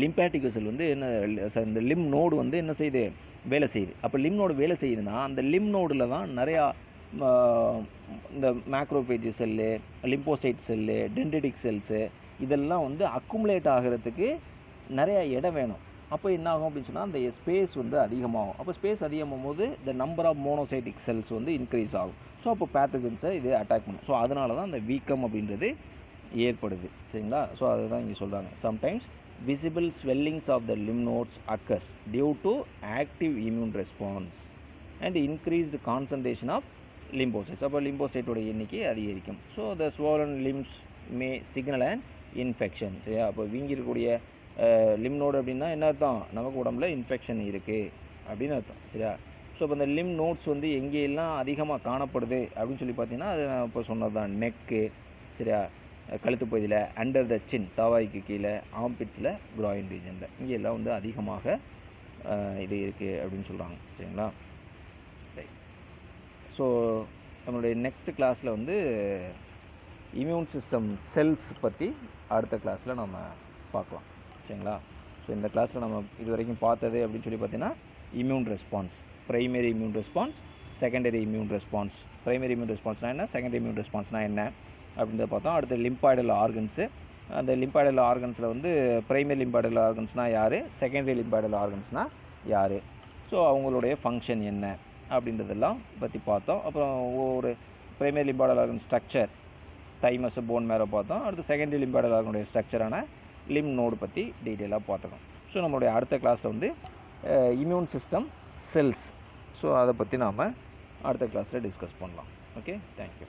லிம்பாட்டிக் வெசல் வந்து என்ன, இந்த லிம் நோடு வந்து என்ன செய்யுது, வேலை செய்யுது. அப்போ லிம் நோடு வேலை செய்யுதுன்னா அந்த லிம் நோடில் தான் நிறையா இந்த macrophage cell, lymphocyte cell, dendritic cells இதெல்லாம் வந்து அக்குமுலேட் ஆகிறதுக்கு நிறையா இடம் வேணும். அப்போ என்ன ஆகும் அப்படின்னு சொன்னால் அந்த ஸ்பேஸ் வந்து அதிகமாகும். அப்போ ஸ்பேஸ் அதிகமாகும் போது இந்த நம்பர் ஆஃப் மோனோசைட்டிக் செல்ஸ் வந்து இன்க்ரீஸ் ஆகும். ஸோ அப்போ பேத்தஜென்ஸை இது அட்டாக் பண்ணும். ஸோ அதனால தான் அந்த வீக்கம் அப்படின்றது ஏற்படுது. சரிங்களா, ஸோ அதுதான் இங்கே சொல்கிறாங்க. Sometimes visible swellings of the lymph nodes occurs due to active immune response and increased concentration of lymphocytes. அப்போ லிம்போசைட்டோட எண்ணிக்கை அதிகரிக்கும். So the swollen limbs may signal an infection. சரியா, அப்போ வீங்கிருக்கக்கூடிய லிம் நோடு அப்படின்னா என்ன அர்த்தம், நமக்கு உடம்புல இன்ஃபெக்ஷன் இருக்குது அப்படின்னு அர்த்தம். சரியா, ஸோ இப்போ இந்த லிம் நோட்ஸ் வந்து எங்கெல்லாம் அதிகமாக காணப்படுது அப்படின்னு சொல்லி பார்த்தீங்கன்னா அது நான் இப்போ சொன்னது தான். நெக்கு, சரியா, கழுத்து பகுதியில், அண்டர் த சின் தாவாய்க்கு கீழே, ஆம்பிட்ஸில், கிராயின் ரீஜனில் இங்கெல்லாம் வந்து அதிகமாக இது இருக்குது அப்படின்னு சொல்கிறாங்க. சரிங்களா, ரைட். ஸோ நம்மளுடைய நெக்ஸ்ட் கிளாஸில் வந்து இம்யூன் சிஸ்டம் செல்ஸ் பற்றி அடுத்த கிளாஸில் நம்ம பார்க்கலாம். சரிங்களா, ஸோ இந்த கிளாஸில் நம்ம இது வரைக்கும் பார்த்தது அப்படின்னு சொல்லி பார்த்தீங்கன்னா immune response, primary immune response, secondary immune response. Primary immune ரெஸ்பான்ஸ்னால் என்ன, செகண்டரி இம்யூன் ரெஸ்பான்ஸ்னால் என்ன அப்படின்றத பார்த்தோம். அடுத்து லிம்பாய்டல் ஆர்கன்ஸு. அந்த லிம்பாய்டல் ஆர்கன்ஸில் வந்து ப்ரைமரி லிம்பாய்டல் ஆர்கன்ஸ்னால் யார், செகண்டரி லிம்பாய்டல் ஆர்கன்ஸ்னால் யார், ஸோ அவங்களுடைய ஃபங்க்ஷன் என்ன அப்படின்றதெல்லாம் பற்றி பார்த்தோம். அப்புறம் ஒரு primary lymphoidal organ structure, thymus, phone மேரோ பார்த்தோம். அடுத்து செகண்டரி லிம்பாய்டல் ஆர்கனுடைய ஸ்ட்ரக்சரான லிம் நோடு பற்றி டீட்டெயிலாக பார்த்துக்கோம். ஸோ நம்மளுடைய அடுத்த கிளாஸில் வந்து இம்யூன் சிஸ்டம் செல்ஸ், ஸோ அதை பற்றி நாம் அடுத்த கிளாஸில் டிஸ்கஸ் பண்ணலாம். Okay, thank you.